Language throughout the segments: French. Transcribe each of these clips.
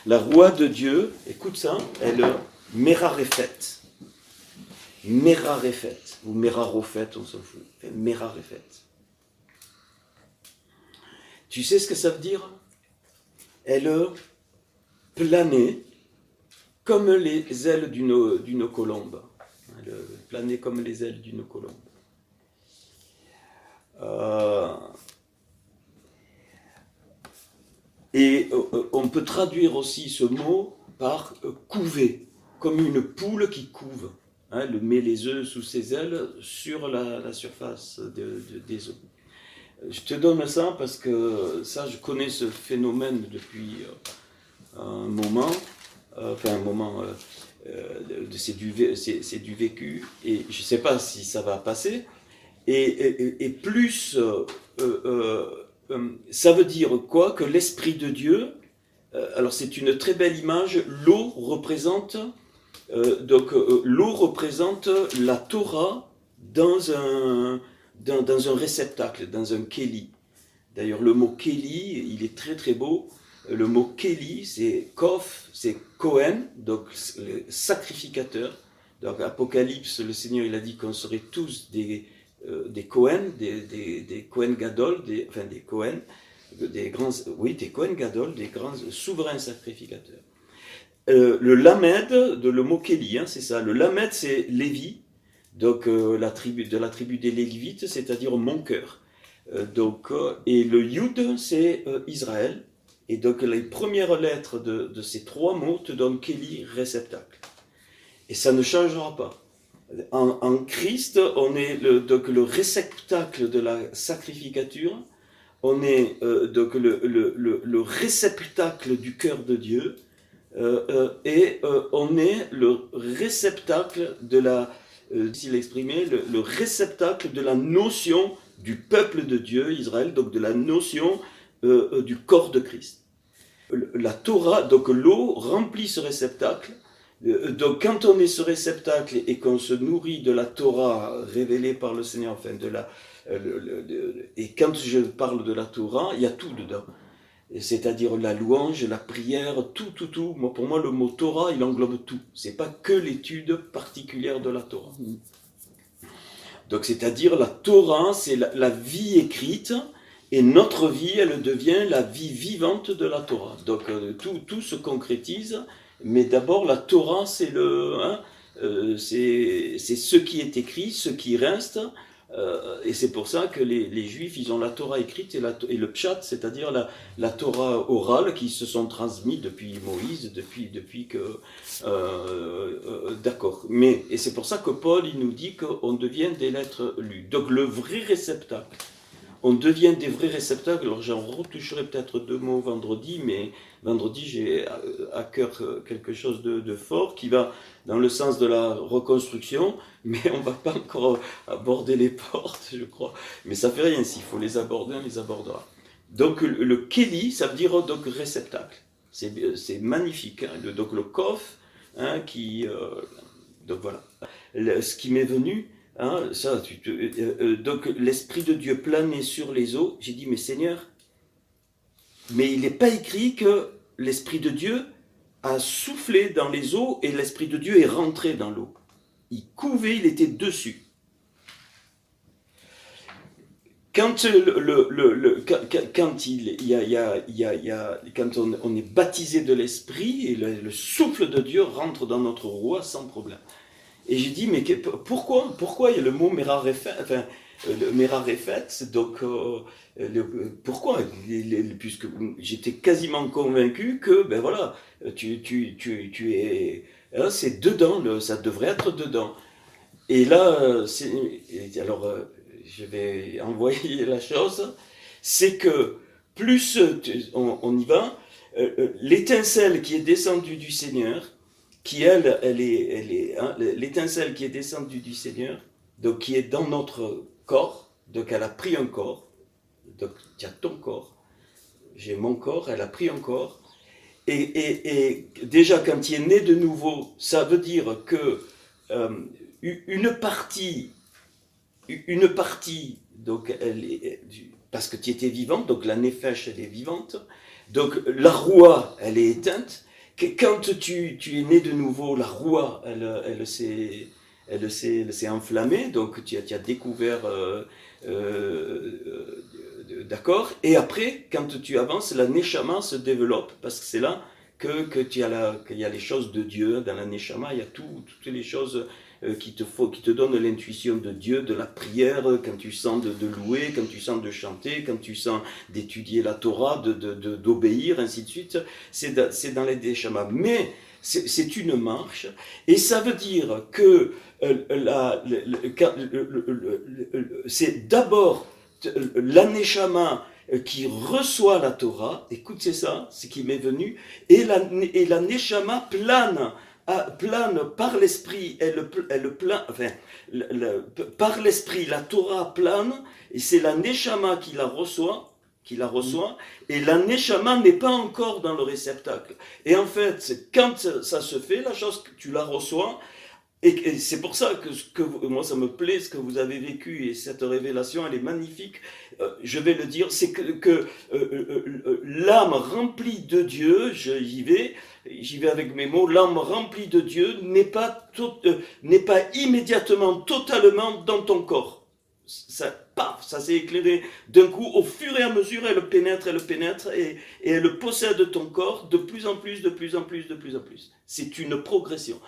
La roi de Dieu, écoute ça, elle Merarephet. Merarephet, ou Merarofet, on s'en fout. Merarephet. Tu sais ce que ça veut dire? Elle planait comme les ailes d'une colombe. Elle planait comme les ailes d'une colombe. Et on peut traduire aussi ce mot par couver, comme une poule qui couve. Hein, elle met les œufs sous ses ailes sur la surface des eaux. Je te donne ça parce que ça, je connais ce phénomène depuis un moment. C'est du vécu, et je ne sais pas si ça va passer. Et plus, ça veut dire quoi? Que l'Esprit de Dieu, alors c'est une très belle image, l'eau représente la Torah dans un réceptacle, dans un kéli. D'ailleurs, le mot kéli, il est très très beau. Le mot kéli, c'est kof, c'est Kohen, donc sacrificateur. Donc Apocalypse, le Seigneur, il a dit qu'on serait tous des Kohen, des Kohen Gadol, des Kohen, des Kohen Gadol, des grands souverains sacrificateurs. Le Lamed, le mot Kéli, hein, c'est ça. Le Lamed, c'est Lévi, donc de la tribu des Lévites, c'est-à-dire mon cœur. Et le Yud, c'est Israël. Et donc les premières lettres de ces trois mots te donnent Kéli, réceptacle. Et ça ne changera pas. En Christ, on est le réceptacle de la sacrificature, on est le réceptacle du cœur de Dieu, et on est le réceptacle de la, s'il exprimé, le réceptacle de la notion du peuple de Dieu, Israël, donc de la notion du corps de Christ. La Torah, donc l'eau, remplit ce réceptacle. Donc quand on est ce réceptacle et qu'on se nourrit de la Torah révélée par le Seigneur, enfin et quand je parle de la Torah, il y a tout dedans. C'est-à-dire la louange, la prière, tout. Pour moi, le mot Torah, il englobe tout. C'est pas que l'étude particulière de la Torah. Donc c'est-à-dire la Torah, c'est la vie écrite, et notre vie, elle devient la vie vivante de la Torah. Donc tout se concrétise. Mais d'abord, la Torah, c'est ce qui est écrit, ce qui reste, et c'est pour ça que les Juifs, ils ont la Torah écrite et le Pshat, c'est-à-dire la Torah orale qui se sont transmis depuis Moïse, depuis que... d'accord. Et c'est pour ça que Paul, il nous dit qu'on devient des lettres lues. Donc le vrai réceptacle. On devient des vrais réceptacles. Alors j'en retoucherai peut-être 2 mots vendredi, mais vendredi j'ai à cœur quelque chose de fort qui va dans le sens de la reconstruction, mais on ne va pas encore aborder les portes, je crois. Mais ça ne fait rien, s'il faut les aborder, on les abordera. Donc le Kéli, ça veut dire donc réceptacle. C'est magnifique. Hein. Donc le Kof, hein, donc voilà. Ce qui m'est venu... Hein, donc l'Esprit de Dieu planait sur les eaux. J'ai dit, mais Seigneur, mais il n'est pas écrit que l'Esprit de Dieu a soufflé dans les eaux et l'Esprit de Dieu est rentré dans l'eau. Il couvait, il était dessus. Quand on est baptisé de l'Esprit, et le souffle de Dieu rentre dans notre roi sans problème. Et j'ai dit, mais pourquoi il y a le mot Merarephet, le Merarephet, donc pourquoi? Puisque j'étais quasiment convaincu que, ben voilà, tu es, hein, c'est dedans, ça devrait être dedans. Et là, alors je vais envoyer la chose, c'est que plus on y va, l'étincelle qui est descendue du Seigneur, qui elle est hein, l'étincelle qui est descendue du Seigneur, donc qui est dans notre corps, donc elle a pris un corps, donc tu as ton corps, j'ai mon corps, elle a pris un corps, et déjà quand tu es né de nouveau, ça veut dire que une partie, donc parce que tu étais vivante, donc la nefesh elle est vivante, donc la roua elle est éteinte, quand tu es né de nouveau, la roue, elle s'est enflammée, donc tu as découvert, d'accord. Et après, quand tu avances, la neshama se développe, parce que c'est là qu'il y a les choses de Dieu. Dans la neshama, il y a toutes les choses qui te donnent l'intuition de Dieu, de la prière, quand tu sens de louer, quand tu sens de chanter, quand tu sens d'étudier la Torah, d'obéir, ainsi de suite. C'est dans les neshama. Mais c'est une marche, et ça veut dire que c'est d'abord la neshama qui reçoit la Torah. Écoute, c'est ça, ce qui m'est venu, et la neshama plane par l'esprit, par l'esprit, la Torah plane, et c'est la neshama qui la reçoit, et la neshama n'est pas encore dans le réceptacle. Et en fait, quand ça se fait, la chose que tu la reçois, et c'est pour ça que moi ça me plaît ce que vous avez vécu, et cette révélation elle est magnifique. Je vais le dire, c'est que l'âme remplie de Dieu, j'y vais avec mes mots, l'âme remplie de Dieu n'est pas immédiatement, totalement dans ton corps. Ça s'est éclairé d'un coup. Au fur et à mesure, elle pénètre, et elle possède ton corps de plus en plus, de plus en plus, de plus en plus. C'est une progression.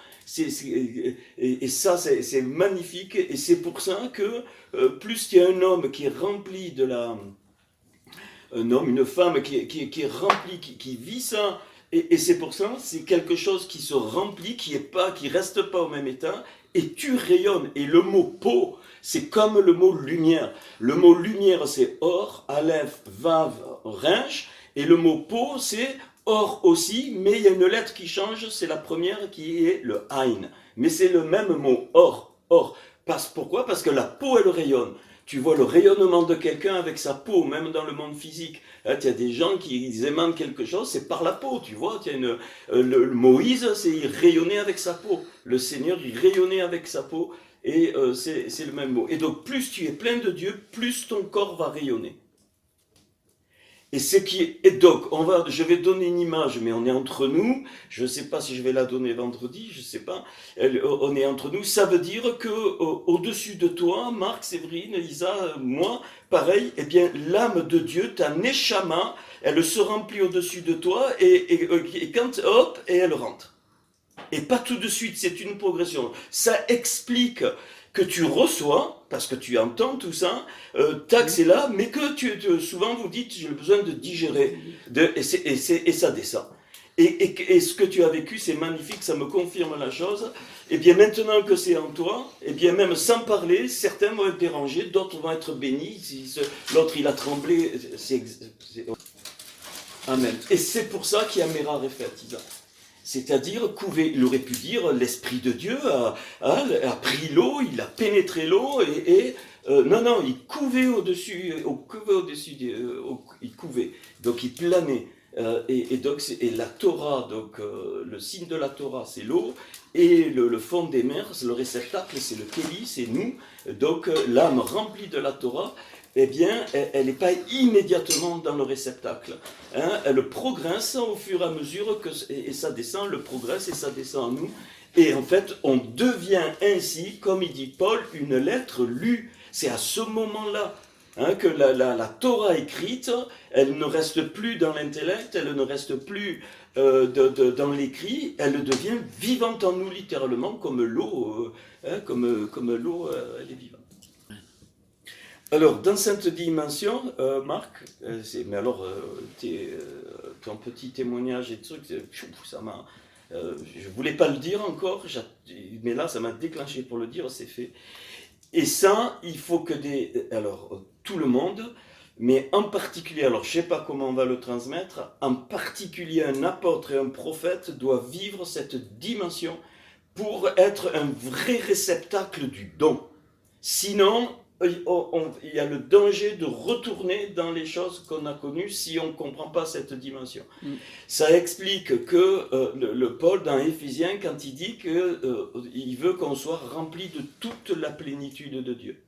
Et ça, c'est magnifique, et c'est pour ça que plus il y a un homme qui est rempli une femme qui est remplie, qui vit ça, et c'est pour ça, c'est quelque chose qui se remplit, qui reste pas au même état, et tu rayonnes. Et le mot peau, c'est comme le mot lumière. Le mot lumière, c'est or, aleph, vav, ringe, et le mot peau, c'est or aussi, mais il y a une lettre qui change, c'est la première qui est le ain. Mais c'est le même mot, or. Pourquoi ? Parce que la peau, elle rayonne. Tu vois le rayonnement de quelqu'un avec sa peau, même dans le monde physique. Là, il y a des gens qui émanent quelque chose, c'est par la peau, tu vois. Moïse, il rayonnait avec sa peau. Le Seigneur, il rayonnait avec sa peau. Et c'est le même mot. Et donc, plus tu es plein de Dieu, plus ton corps va rayonner. Et donc, je vais donner une image, mais on est entre nous. Je ne sais pas si je vais la donner vendredi, je ne sais pas. On est entre nous. Ça veut dire que au-dessus de toi, Marc, Séverine, Isa, moi, pareil, eh bien, l'âme de Dieu, ta neshama, elle se remplit au-dessus de toi, et quand, hop, et elle rentre. Et pas tout de suite, c'est une progression. Ça explique que tu reçois, parce que tu entends tout ça, tac, c'est là, mais que souvent vous dites, j'ai besoin de digérer, et ça descend. Et ce que tu as vécu, c'est magnifique, ça me confirme la chose. Et bien maintenant que c'est en toi, et bien même sans parler, certains vont être dérangés, d'autres vont être bénis, l'autre il a tremblé, Amen. Et c'est pour ça qu'il y a Mera Refet, Isa. C'est-à-dire, il aurait pu dire, l'Esprit de Dieu a pris l'eau, il a pénétré l'eau, non, il couvait au-dessus, il couvait, donc il planait. Et la Torah, donc le signe de la Torah, c'est l'eau, et le fond des mers, le réceptacle, c'est le Kéli, c'est nous. Donc l'âme remplie de la Torah, eh bien, elle n'est pas immédiatement dans le réceptacle. Elle progresse au fur et à mesure, et ça descend, le progresse, et ça descend en nous. Et en fait, on devient ainsi, comme il dit Paul, une lettre lue. C'est à ce moment-là que la Torah écrite, elle ne reste plus dans l'intellect, elle ne reste plus dans l'écrit, elle devient vivante en nous littéralement, comme l'eau, comme l'eau, elle est vivante. Alors, dans cette dimension, Marc, mais alors, ton petit témoignage et trucs, ça m'a... je ne voulais pas le dire encore, mais là, ça m'a déclenché pour le dire, c'est fait. Et ça, il faut que tout le monde, mais en particulier, alors je ne sais pas comment on va le transmettre, en particulier un apôtre et un prophète doivent vivre cette dimension pour être un vrai réceptacle du don. Sinon, il y a le danger de retourner dans les choses qu'on a connues si on ne comprend pas cette dimension. Ça explique que le Paul dans Éphésiens, quand il dit qu'il veut qu'on soit rempli de toute la plénitude de Dieu.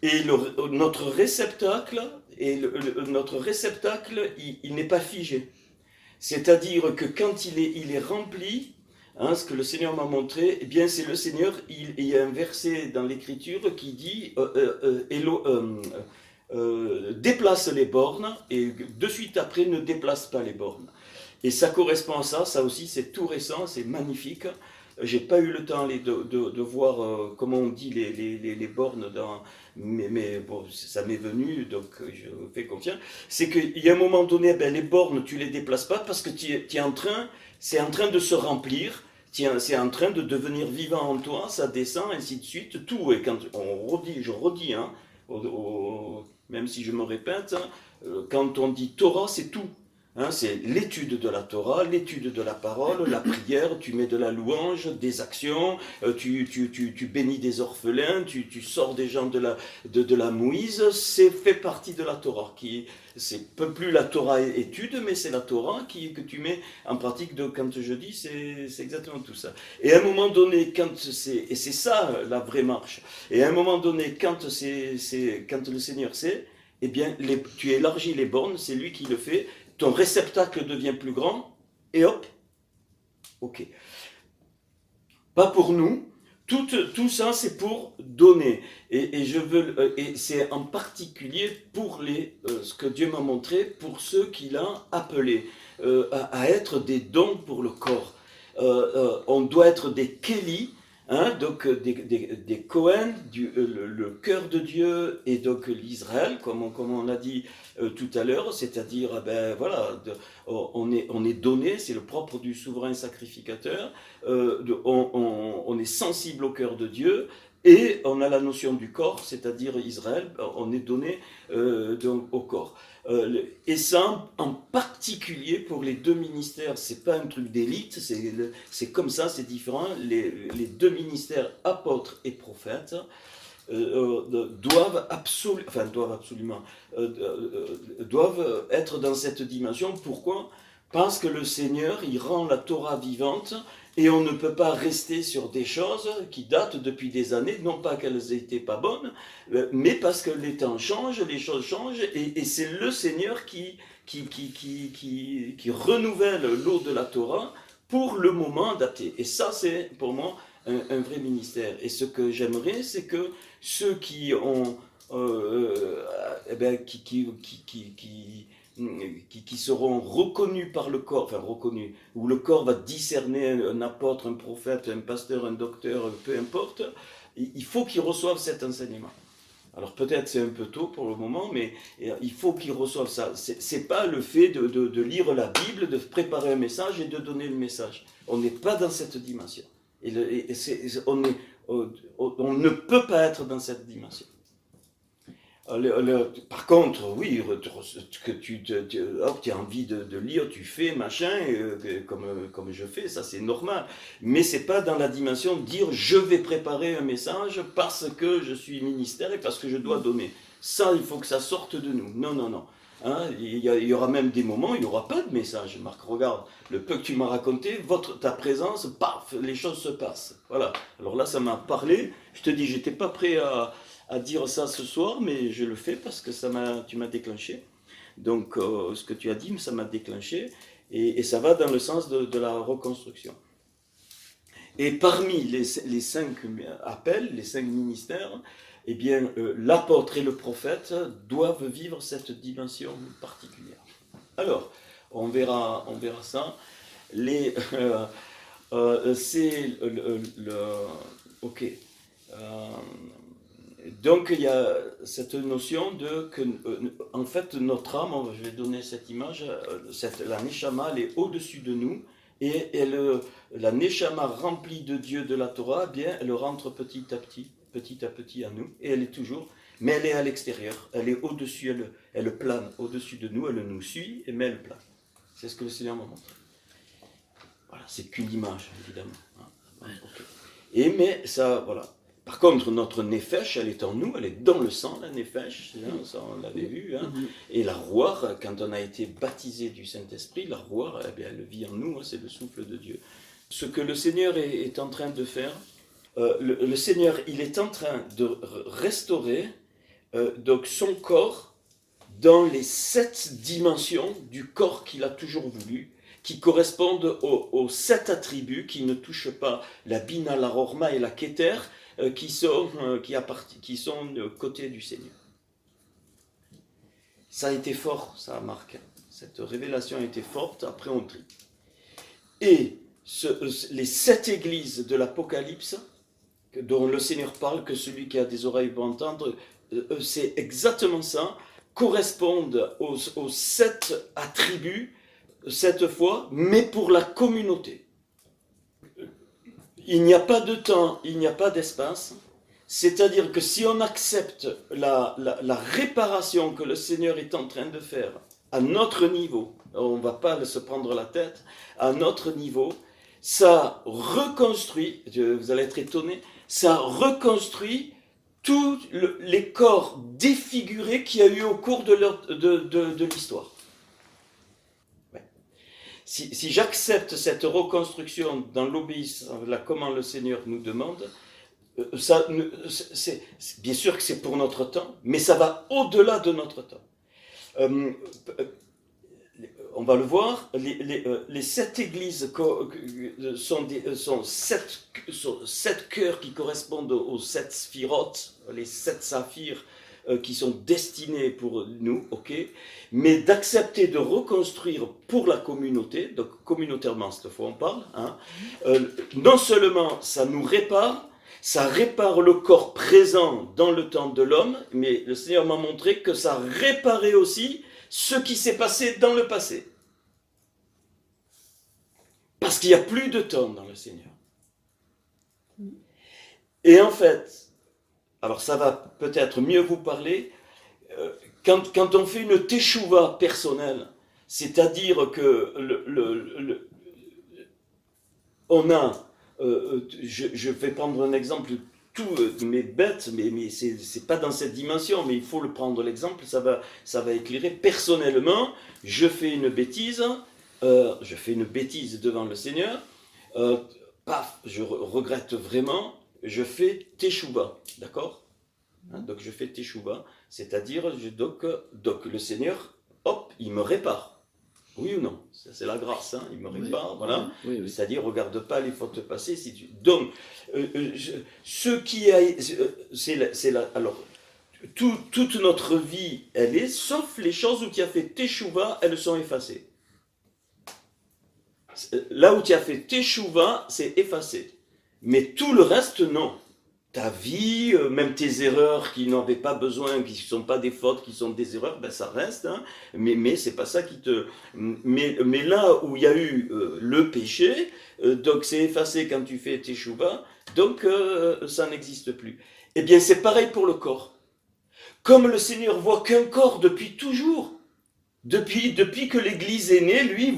Et notre réceptacle, il n'est pas figé. C'est-à-dire que quand il est rempli, hein, ce que le Seigneur m'a montré, eh bien c'est le Seigneur, il y a un verset dans l'Écriture qui dit déplace les bornes, et de suite après ne déplace pas les bornes. Et ça correspond à ça, ça aussi c'est tout récent, c'est magnifique. J'ai pas eu le temps de voir comment on dit les bornes dans, mais bon, ça m'est venu, donc je fais confiance. C'est qu'il y a un moment donné, ben, les bornes, tu les déplaces pas parce que es en train, c'est en train de se remplir, c'est en train de devenir vivant en toi, ça descend, ainsi de suite, tout. Et quand on redit, je redis, hein, même si je me répète, hein, quand on dit Torah, c'est tout. Hein, c'est l'étude de la Torah, l'étude de la parole, la prière, tu mets de la louange, des actions, tu bénis des orphelins, tu sors des gens de la mouise, c'est fait partie de la Torah. C'est peu plus la Torah étude, mais c'est la Torah que tu mets en pratique. Quand je dis, c'est exactement tout ça. Et à un moment donné, et c'est ça la vraie marche, et à un moment donné, quand le Seigneur sait, eh bien, tu élargis les bornes, c'est lui qui le fait, ton réceptacle devient plus grand, et hop, ok. Pas pour nous, tout ça c'est pour donner. Et c'est en particulier pour ce que Dieu m'a montré, pour ceux qu'il a appelés à être des dons pour le corps. On doit être des Kéli, hein, donc des Cohen, le cœur de Dieu, et donc l'Israël, comme on l'a dit tout à l'heure, c'est-à-dire, ben voilà, on est donné, c'est le propre du souverain sacrificateur, on est sensible au cœur de Dieu, et on a la notion du corps, c'est-à-dire Israël, on est donné donc, au corps. Et ça, en particulier pour les deux ministères, c'est pas un truc d'élite, c'est comme ça, c'est différent. Les deux ministères, apôtres et prophètes, doivent être dans cette dimension. Pourquoi ? Parce que le Seigneur, il rend la Torah vivante, et on ne peut pas rester sur des choses qui datent depuis des années, non pas qu'elles n'étaient pas bonnes, mais parce que les temps changent, les choses changent, et c'est le Seigneur qui renouvelle l'eau de la Torah pour le moment adapté. Et ça, c'est pour moi un vrai ministère. Et ce que j'aimerais, c'est que ceux qui ont qui seront reconnus par le corps, enfin reconnus, où le corps va discerner un apôtre, un prophète, un pasteur, un docteur, peu importe, il faut qu'ils reçoivent cet enseignement. Alors peut-être c'est un peu tôt pour le moment, mais il faut qu'ils reçoivent ça. C'est pas le fait de lire la Bible, de préparer un message et de donner le message. On n'est pas dans cette dimension. On ne peut pas être dans cette dimension. Par contre, oui, que tu as envie de lire, tu fais, machin, comme je fais, ça c'est normal. Mais c'est pas dans la dimension de dire je vais préparer un message parce que je suis ministère et parce que je dois donner. Ça, il faut que ça sorte de nous. Non, non, non. Hein, il y aura même des moments où il n'y aura pas de message. Marc, regarde, le peu que tu m'as raconté, ta présence, paf, les choses se passent. Voilà. Alors là, ça m'a parlé. Je te dis, j'étais pas prêt à dire ça ce soir, mais je le fais parce que tu m'as déclenché. Donc, ce que tu as dit, ça m'a déclenché. Et ça va dans le sens de la reconstruction. Et parmi les 5 appels, les 5 ministères, eh bien, l'apôtre et le prophète doivent vivre cette dimension particulière. Alors, on verra ça. C'est ok. Donc, il y a cette notion que, en fait, notre âme, je vais donner cette image, la Neshama, elle est au-dessus de nous, et la Neshama remplie de Dieu, de la Torah, eh bien, elle rentre petit à petit à nous, et elle est toujours, mais elle est à l'extérieur, elle est au-dessus, elle plane au-dessus de nous, elle nous suit, mais elle plane. C'est ce que le Seigneur m'a montré. Voilà, c'est qu'une image, évidemment. Okay. Mais ça, voilà. Par contre, notre nefesh, elle est en nous, elle est dans le sang, la nefesh, hein, ça on l'avait vu. Hein. Et la roire, quand on a été baptisé du Saint-Esprit, la roire, eh bien, elle vit en nous, hein, c'est le souffle de Dieu. Ce que le Seigneur est en train de faire, le Seigneur, il est en train de restaurer donc son corps dans les 7 dimensions du corps qu'il a toujours voulu. qui correspondent aux 7 attributs qui ne touchent pas la Bina, la Rorma et la Keter, qui sont côté du Seigneur. Ça a été fort, ça Marc. Cette révélation a été forte, après on trie. Et les 7 églises de l'Apocalypse, dont le Seigneur parle, que celui qui a des oreilles pour entendre, c'est exactement ça, correspondent aux 7 attributs, 7 fois, mais pour la communauté. Il n'y a pas de temps, il n'y a pas d'espace, c'est-à-dire que si on accepte la réparation que le Seigneur est en train de faire à notre niveau, on ne va pas se prendre la tête, à notre niveau, ça reconstruit, vous allez être étonnés, ça reconstruit tous les corps défigurés qu'il y a eu au cours de l'histoire. Ouais. Si j'accepte cette reconstruction dans l'obéissance, comment le Seigneur nous demande, bien sûr que c'est pour notre temps, mais ça va au-delà de notre temps. On va le voir, les 7 églises sont 7 cœurs qui correspondent aux 7 sphirotes, les 7 saphirs qui sont destinés pour nous, ok, mais d'accepter de reconstruire pour la communauté, donc communautairement cette fois on parle, hein, non seulement ça nous répare, ça répare le corps présent dans le temps de l'homme, mais le Seigneur m'a montré que ça réparait aussi ce qui s'est passé dans le passé. Parce qu'il n'y a plus de temps dans le Seigneur. Et en fait, alors ça va peut-être mieux vous parler, quand on fait une teshuva personnelle, c'est-à-dire que on a, je vais prendre un exemple tout mais bête, mais c'est pas dans cette dimension, mais il faut le prendre l'exemple, ça va éclairer. Personnellement, je fais une bêtise devant le Seigneur, je regrette vraiment, je fais teshuva, d'accord, hein, donc je fais teshuva, c'est-à-dire donc le Seigneur, hop, il me répare. Oui ou non? Ça, c'est la grâce, hein? Il me répare, oui, voilà. Oui. C'est-à-dire, regarde pas les fautes passées. Donc, ce qui a... alors, toute notre vie, elle est, sauf les choses où tu as fait teshuva, elles sont effacées. Là où tu as fait teshuva, c'est effacé. Mais tout le reste, non. Ta vie, même tes erreurs qui n'en avaient pas besoin, qui ne sont pas des fautes, qui sont des erreurs, ben ça reste, hein, mais c'est pas ça qui te... Mais là où il y a eu le péché, donc c'est effacé quand tu fais teshuva, donc ça n'existe plus. Eh bien c'est pareil pour le corps. Comme le Seigneur voit qu'un corps depuis toujours, depuis que l'Église est née, lui,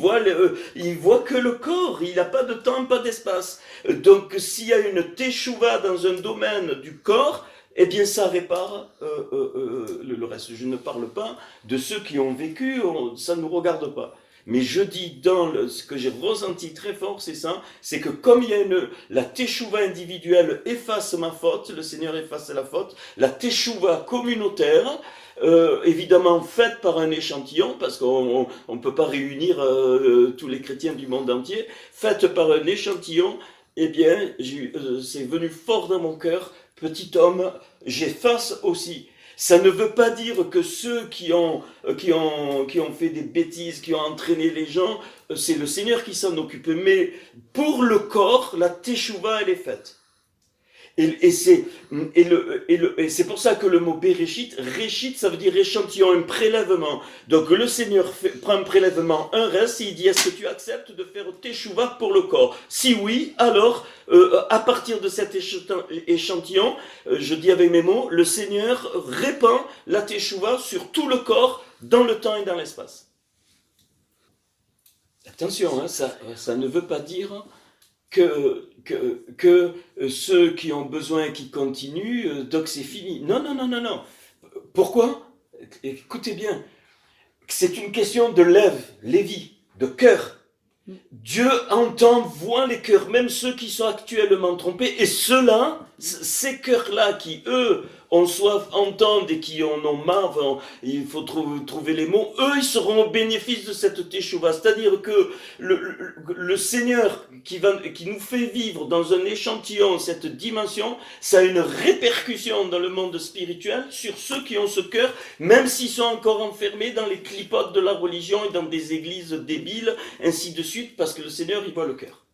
il voit que le corps, il n'a pas de temps, pas d'espace. Donc, s'il y a une teshuva dans un domaine du corps, eh bien, ça répare le reste. Je ne parle pas de ceux qui ont vécu, ça ne nous regarde pas. Mais je dis, ce que j'ai ressenti très fort, c'est ça, c'est que comme il y a la teshuva individuelle efface ma faute, le Seigneur efface la faute, la teshuva communautaire, évidemment faite par un échantillon, parce qu'on ne peut pas réunir tous les chrétiens du monde entier, faite par un échantillon, eh bien, c'est venu fort dans mon cœur, petit homme, j'efface aussi. Ça ne veut pas dire que ceux qui ont fait des bêtises, qui ont entraîné les gens, c'est le Seigneur qui s'en occupe. Mais pour le corps, la teshuva, elle est faite. Et c'est pour ça que le mot Bereshit, Réchit, ça veut dire échantillon, un prélèvement. Donc le Seigneur prend un prélèvement, un reste, et il dit, est-ce que tu acceptes de faire teshuva pour le corps? Si oui, alors, à partir de cet échantillon, je dis avec mes mots, le Seigneur répand la teshuva sur tout le corps, dans le temps et dans l'espace. Attention, hein, ça ne veut pas dire que ceux qui ont besoin, qui continuent, donc c'est fini. Non. Pourquoi? Écoutez bien, c'est une question de lévi, de cœur. Dieu entend, voit les cœurs, même ceux qui sont actuellement trompés, et ceux-là, ces cœurs-là qui, eux, ont soif, entendent et qui en ont marre, enfin, il faut trouver les mots, eux, ils seront au bénéfice de cette teshuva. C'est-à-dire que le Seigneur qui nous fait vivre dans un échantillon cette dimension, ça a une répercussion dans le monde spirituel sur ceux qui ont ce cœur, même s'ils sont encore enfermés dans les clipotes de la religion et dans des églises débiles, ainsi de suite, parce que le Seigneur, il voit le cœur.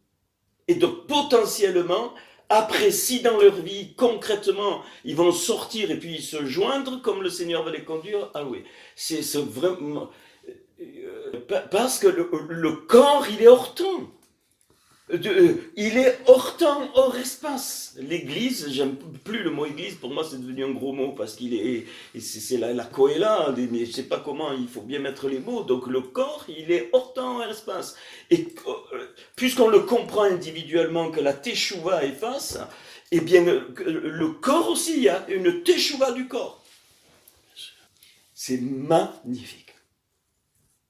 Et donc, potentiellement, après, si dans leur vie, concrètement, ils vont sortir et puis se joindre, comme le Seigneur va les conduire, ah oui, c'est vraiment... Parce que le corps, il est hors temps. Il est hors temps, hors espace. L'église, j'aime plus le mot église, pour moi c'est devenu un gros mot parce qu'il est, c'est la Kohéla, mais je sais pas comment, il faut bien mettre les mots. Donc le corps, il est hors temps, hors espace. Et puisqu'on le comprend individuellement que la teshuva efface, eh bien le corps aussi, il y a une teshuva du corps. C'est magnifique.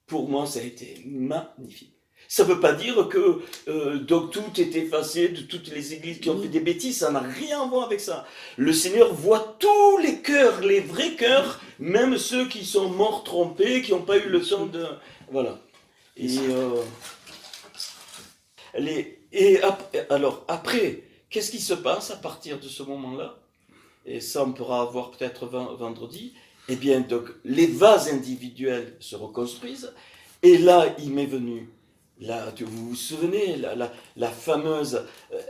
Pour moi, ça a été magnifique. Ça ne veut pas dire que donc tout est effacé de toutes les églises qui ont fait des bêtises, ça n'a rien à voir avec ça. Le Seigneur voit tous les cœurs, les vrais cœurs, même ceux qui sont morts trompés, qui n'ont pas eu le temps de... Voilà. Alors après, qu'est-ce qui se passe à partir de ce moment-là? Et ça, on pourra voir peut-être vendredi. Eh bien, donc, les vases individuels se reconstruisent, et là, il m'est venu... Là, vous vous souvenez, la fameuse...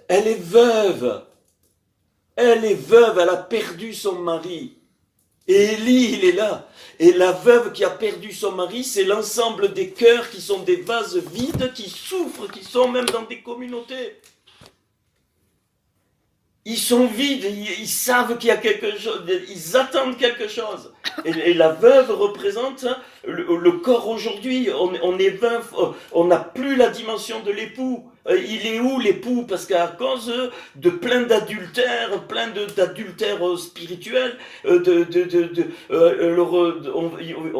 Elle est veuve. Elle est veuve, elle a perdu son mari. Et Élie, il est là. Et la veuve qui a perdu son mari, c'est l'ensemble des cœurs qui sont des vases vides, qui souffrent, qui sont même dans des communautés. Ils sont vides, ils savent qu'il y a quelque chose, ils attendent quelque chose. Et la veuve représente le corps aujourd'hui. On est veuf, on n'a plus la dimension de l'époux. Il est où l'époux? Parce qu'à cause de plein d'adultères spirituels, on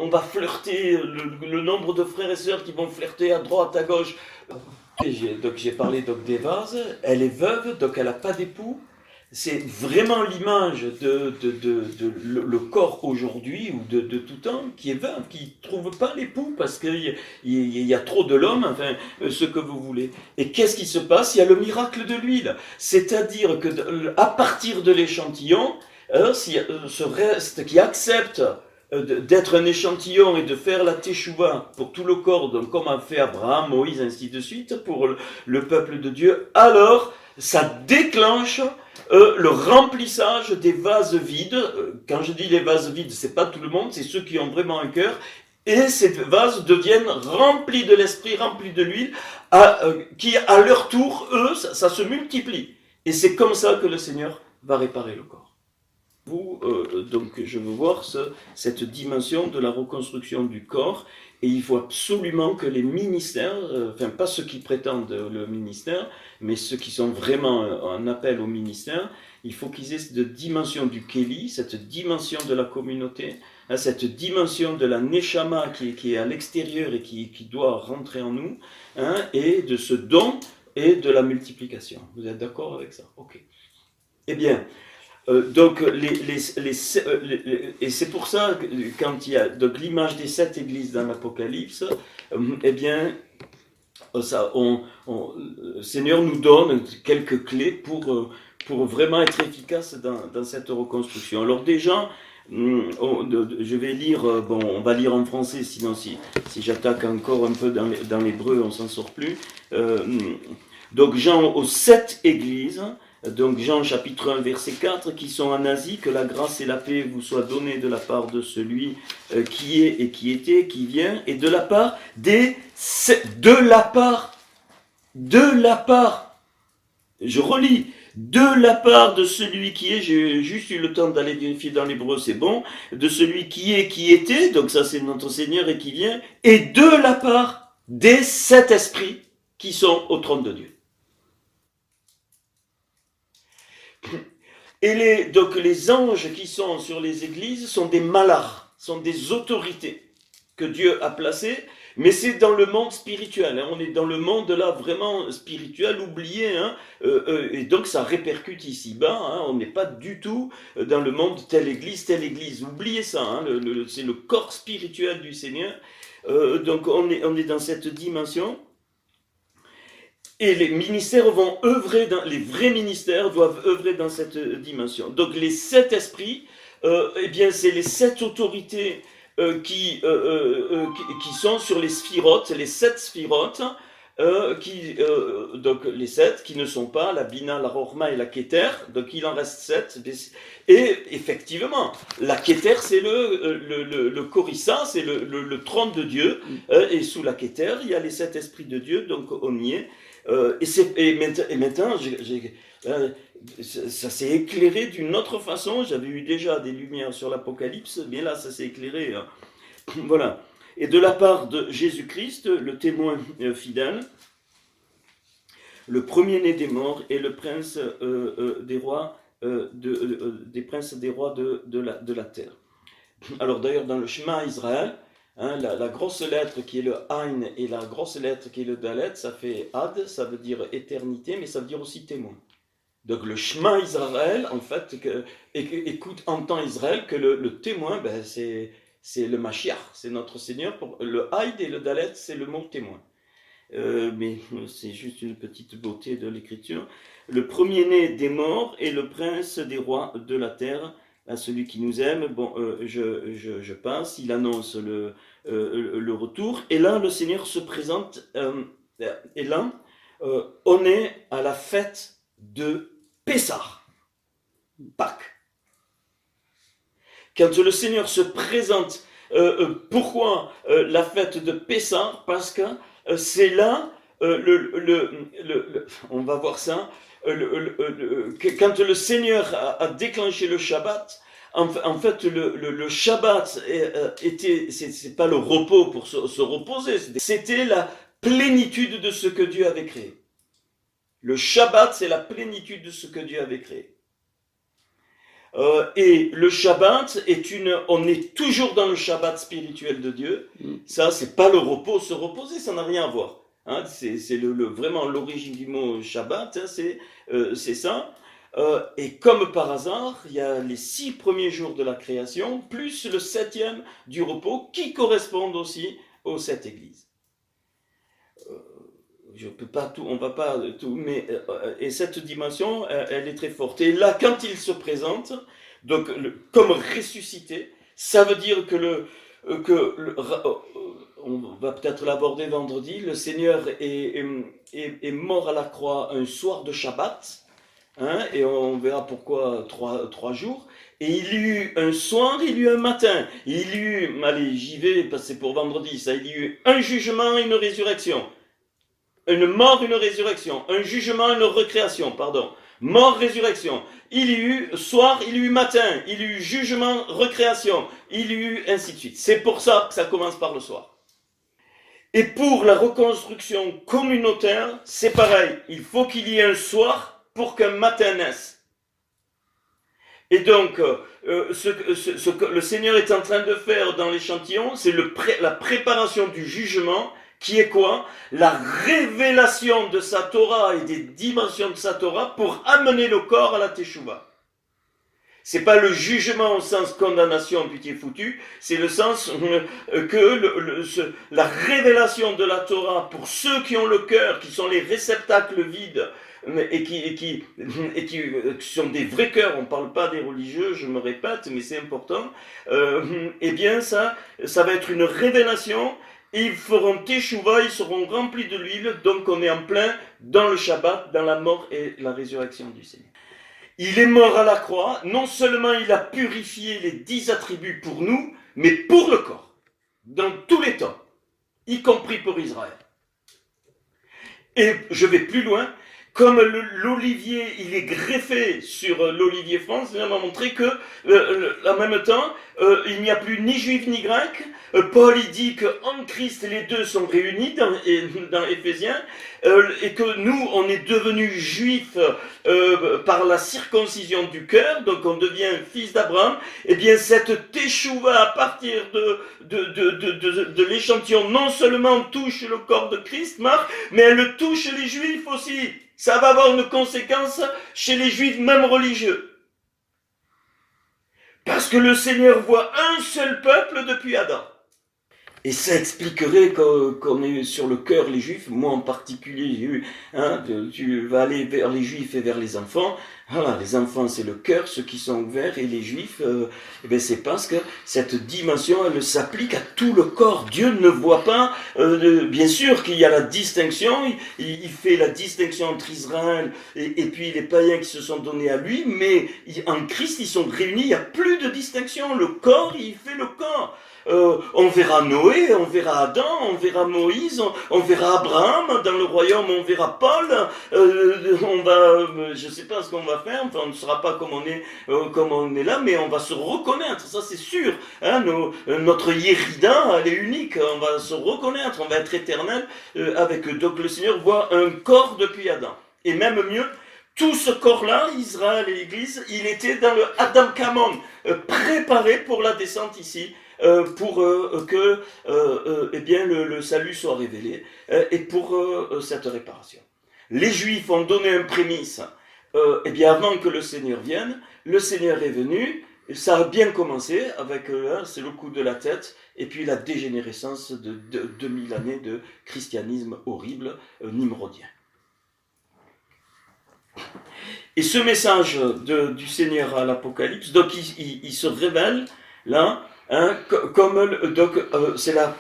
va flirter, le nombre de frères et sœurs qui vont flirter à droite, à gauche. Donc j'ai parlé donc des vases. Elle est veuve, donc elle n'a pas d'époux. C'est vraiment l'image de le corps aujourd'hui ou de tout temps qui est veuve, qui ne trouve pas l'époux parce qu'il y a trop de l'homme, enfin, ce que vous voulez. Et qu'est-ce qui se passe? Il y a le miracle de l'huile. C'est-à-dire qu'à partir de l'échantillon, ce reste qui accepte d'être un échantillon et de faire la teshuva pour tout le corps, donc comme a fait Abraham, Moïse, ainsi de suite, pour le peuple de Dieu, alors ça déclenche le remplissage des vases vides. Quand je dis les vases vides, c'est pas tout le monde, c'est ceux qui ont vraiment un cœur. Et ces vases deviennent remplis de l'esprit, remplis de l'huile, qui à leur tour, eux, ça se multiplie. Et c'est comme ça que le Seigneur va réparer le corps. Donc je veux voir cette dimension de la reconstruction du corps, et il faut absolument que les ministères, enfin pas ceux qui prétendent le ministère, mais ceux qui sont vraiment en appel au ministère, il faut qu'ils aient cette dimension du Kéli, cette dimension de la communauté, cette dimension de la Neshama qui est à l'extérieur et qui doit rentrer en nous, et de ce don et de la multiplication. Vous êtes d'accord avec ça? Ok. Eh bien, donc, et c'est pour ça que quand il y a donc l'image des 7 églises dans l'Apocalypse, eh bien, le Seigneur nous donne quelques clés pour vraiment être efficace dans cette reconstruction. Alors déjà, je vais lire, on va lire en français, sinon si j'attaque encore un peu dans l'hébreu, on s'en sort plus. Donc Jean aux 7 églises. Donc Jean chapitre 1 verset 4, qui sont en Asie, que la grâce et la paix vous soient données de la part de celui qui est et qui était, qui vient, et de la part je relis, de la part de celui qui est, j'ai juste eu le temps d'aller vérifier dans l'hébreu, c'est bon, de celui qui est, qui était, donc ça c'est notre Seigneur et qui vient, et de la part des 7 esprits qui sont au trône de Dieu. Et donc les anges qui sont sur les églises sont des malars, sont des autorités que Dieu a placées, Mais c'est dans le monde spirituel, hein, on est dans le monde là vraiment spirituel, oublié, hein, et donc ça répercute ici-bas, hein, on n'est pas du tout dans le monde telle église, oubliez ça, hein, c'est le corps spirituel du Seigneur, donc on est dans cette dimension. Et les ministères vont œuvrer, les vrais ministères doivent œuvrer dans cette dimension. Donc les 7 esprits, eh bien c'est les 7 autorités qui sont sur les sphirotes, les 7 sphirotes, donc les 7 qui ne sont pas la Bina, la Rochma et la Keter, donc il en reste 7. Et effectivement, la Keter c'est le Korissa, c'est le trône de Dieu, et sous la Keter il y a les 7 esprits de Dieu, donc on y est. Et maintenant, ça s'est éclairé d'une autre façon. J'avais eu déjà des lumières sur l'Apocalypse, mais là, ça s'est éclairé. Voilà. Et de la part de Jésus-Christ, le témoin fidèle, le premier-né des morts et le prince des rois, des princes des rois de la terre. Alors d'ailleurs, dans le Shema Israël, hein, la grosse lettre qui est le Ain et la grosse lettre qui est le Dalet, ça fait Ad, ça veut dire éternité, mais ça veut dire aussi témoin. Donc le Shema Israël, en fait, entend Israël que le témoin, ben, c'est le Mashiach, c'est notre Seigneur. Le Haïd et le Dalet, c'est le mot témoin. Mais c'est juste une petite beauté de l'écriture. Le premier-né des morts et le prince des rois de la terre, à celui qui nous aime, bon, je passe, il annonce le retour, et là le Seigneur se présente, et là on est à la fête de Pessah, Pâques. Quand le Seigneur se présente, pourquoi la fête de Pessah? Parce que c'est là, on va voir ça, quand le Seigneur a déclenché le Shabbat, en fait, le Shabbat c'est pas le repos pour se reposer, c'était la plénitude de ce que Dieu avait créé. Le Shabbat, c'est la plénitude de ce que Dieu avait créé. Et le Shabbat on est toujours dans le Shabbat spirituel de Dieu. Ça, c'est pas le repos, se reposer, ça n'a rien à voir. Hein, c'est vraiment l'origine du mot Shabbat, hein, c'est ça. Et comme par hasard, il y a les 6 premiers jours de la création, plus le 7e du repos, qui correspondent aussi aux 7 églises. Je peux pas tout, on va pas tout, mais et cette dimension, elle est très forte. Et là, quand il se présente, donc comme ressuscité, ça veut dire que on va peut-être l'aborder vendredi. Le Seigneur est mort à la croix un soir de Shabbat, hein, et on verra pourquoi 3 jours. Et il y eut un soir, il y eut un matin. Il y eut, allez, j'y vais, parce que c'est pour vendredi, ça. Il y eut un jugement et une résurrection. Une mort, une résurrection. Un jugement, une recréation, pardon. Mort, résurrection. Il y eut soir, il y eut matin. Il y eut jugement, recréation. Il y eut ainsi de suite. C'est pour ça que ça commence par le soir. Et pour la reconstruction communautaire, c'est pareil. Il faut qu'il y ait un soir pour qu'un matin naisse. Et donc, ce que le Seigneur est en train de faire dans l'échantillon, c'est la préparation du jugement, qui est quoi? La révélation de sa Torah et des dimensions de sa Torah pour amener le corps à la Teshuvah. C'est pas le jugement au sens condamnation, puis tu es foutu, c'est le sens que la révélation de la Torah pour ceux qui ont le cœur, qui sont les réceptacles vides, et qui sont des vrais cœurs, on ne parle pas des religieux, je me répète, mais c'est important, eh bien ça va être une révélation. Ils feront teshuva, ils seront remplis de l'huile, donc on est en plein dans le Shabbat, dans la mort et la résurrection du Seigneur. Il est mort à la croix, non seulement il a purifié les 10 attributs pour nous, mais pour le corps, dans tous les temps, y compris pour Israël. Et je vais plus loin, comme l'olivier, il est greffé sur l'olivier France, il m'a montré que, en même temps, il n'y a plus ni juif ni grec. Paul, il dit qu'en Christ, les deux sont réunis dans Éphésiens, et que nous, on est devenus juifs par la circoncision du cœur, donc on devient fils d'Abraham. Eh bien, cette teshuva, à partir de l'échantillon, non seulement touche le corps de Christ, Marc, mais elle touche les juifs aussi. Ça va avoir une conséquence chez les juifs, même religieux. Parce que le Seigneur voit un seul peuple depuis Adam. Et ça expliquerait qu'on est sur le cœur, les juifs, moi en particulier, hein, tu vas aller vers les juifs et vers les enfants. Voilà, les enfants c'est le cœur, ceux qui sont ouverts, et les juifs, c'est parce que cette dimension, elle s'applique à tout le corps. Dieu ne voit pas, bien sûr qu'il y a la distinction, il fait la distinction entre Israël et puis les païens qui se sont donnés à lui, mais en Christ ils sont réunis, il n'y a plus de distinction. Le corps, il fait le corps. On verra Noé, on verra Adam, on verra Moïse, on verra Abraham, dans le royaume on verra Paul, on va, je sais pas ce qu'on va faire, enfin on ne sera pas comme on est là, mais on va se reconnaître, ça c'est sûr, hein, notre Yérida, elle est unique, on va se reconnaître, on va être éternel avec eux. Donc le Seigneur voit un corps depuis Adam, et même mieux, tout ce corps-là, Israël et l'Église, il était dans le Adam Kamon, préparé pour la descente ici, pour que le salut soit révélé et pour cette réparation. Les Juifs ont donné un prémisse avant que le Seigneur vienne. Le Seigneur est venu, ça a bien commencé avec c'est le coup de la tête et puis la dégénérescence de 2000 années de christianisme horrible nimrodien. Et ce message du Seigneur à l'Apocalypse, donc il se révèle là. Hein, c'est la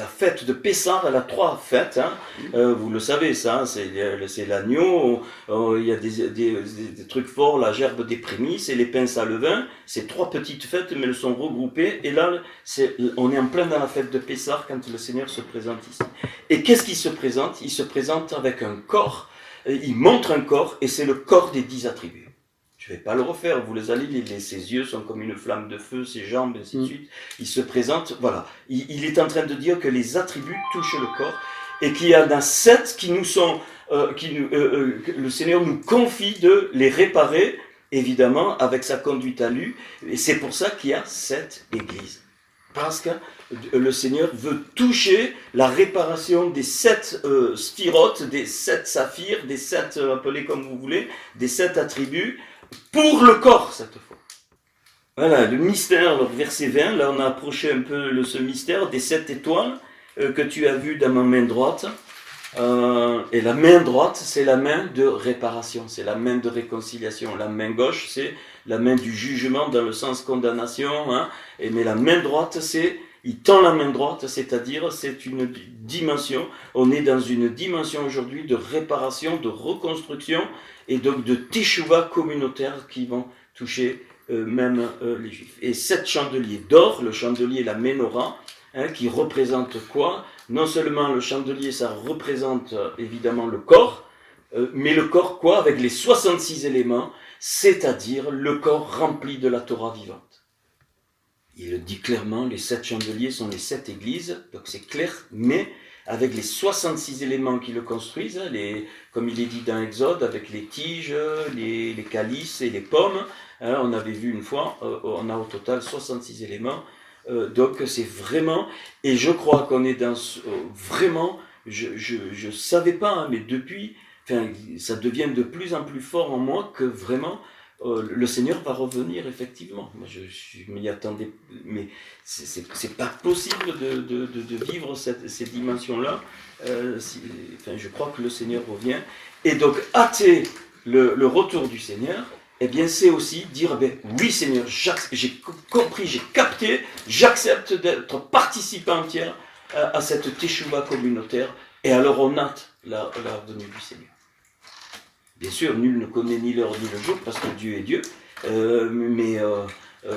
fête de Pessah, elle a trois fêtes, hein. Vous le savez ça, hein, c'est l'agneau, il y a des trucs forts, la gerbe des prémices et les pains à levain, c'est trois petites fêtes mais elles sont regroupées et là on est en plein dans la fête de Pessah quand le Seigneur se présente ici. Et qu'est-ce qu'il se présente? Il se présente avec un corps, il montre un corps et c'est le corps des 10 attributs. Je ne vais pas le refaire, vous les allez lire, ses yeux sont comme une flamme de feu, ses jambes, ainsi de suite. Il se présente, voilà. Il est en train de dire que les attributs touchent le corps et qu'il y en a 7 qui nous sont, le Seigneur nous confie de les réparer, évidemment, avec sa conduite à lui. Et c'est pour ça qu'il y a 7 églises. Parce que le Seigneur veut toucher la réparation des 7 sphirotes, des 7 saphirs, des 7, appelez comme vous voulez, des 7 attributs, pour le corps cette fois. Voilà, le mystère, le verset 20, là on a approché un peu ce mystère des 7 étoiles que tu as vu dans ma main droite. Et la main droite, c'est la main de réparation, c'est la main de réconciliation. La main gauche, c'est la main du jugement dans le sens condamnation. Hein. Mais la main droite, il tend la main droite, c'est-à-dire c'est une dimension. On est dans une dimension aujourd'hui de réparation, de reconstruction et donc de teshuva communautaire qui vont toucher même les Juifs. Et 7 chandeliers d'or, le chandelier, la menorah, hein, qui représente quoi? Non seulement le chandelier, ça représente évidemment le corps, mais le corps quoi? Avec les 66 éléments, c'est-à-dire le corps rempli de la Torah vivante. Il le dit clairement, les 7 chandeliers sont les 7 églises, donc c'est clair, mais avec les 66 éléments qui le construisent, comme il est dit dans Exode, avec les tiges, les calices et les pommes, hein, on avait vu une fois, on a au total 66 éléments, donc c'est vraiment, et je crois qu'on est dans, vraiment, je savais pas, hein, mais depuis, ça devient de plus en plus fort en moi que vraiment, le Seigneur va revenir effectivement. Moi, je m'y attendais, mais c'est pas possible de vivre ces dimensions-là. Je crois que le Seigneur revient. Et donc, hâter le retour du Seigneur, eh bien, c'est aussi dire, oui Seigneur, j'ai compris, j'ai capté, j'accepte d'être participant entier à cette teshuva communautaire. Et alors, on hâte la venue du Seigneur. Bien sûr, nul ne connaît ni l'heure ni le jour, parce que Dieu est Dieu.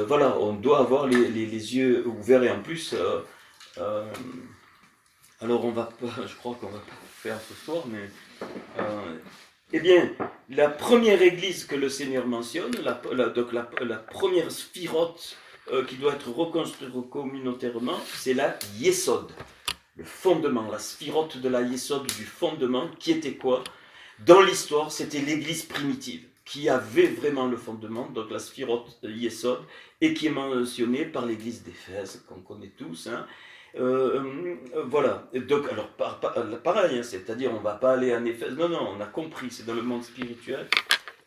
Voilà, on doit avoir les yeux ouverts et en plus Alors on va pas, je crois qu'on va pas faire ce soir, mais eh bien, la première église que le Seigneur mentionne, donc la première sphirote qui doit être reconstruite communautairement, c'est la Yesod, le fondement, la sphirote de la Yesod, du fondement, qui était quoi? Dans l'histoire, c'était l'église primitive, qui avait vraiment le fondement, donc la sphirote Yesod, et qui est mentionnée par l'église d'Éphèse, qu'on connaît tous, hein. Voilà, donc alors pareil, hein, c'est-à-dire on ne va pas aller en Éphèse, non, on a compris, c'est dans le monde spirituel.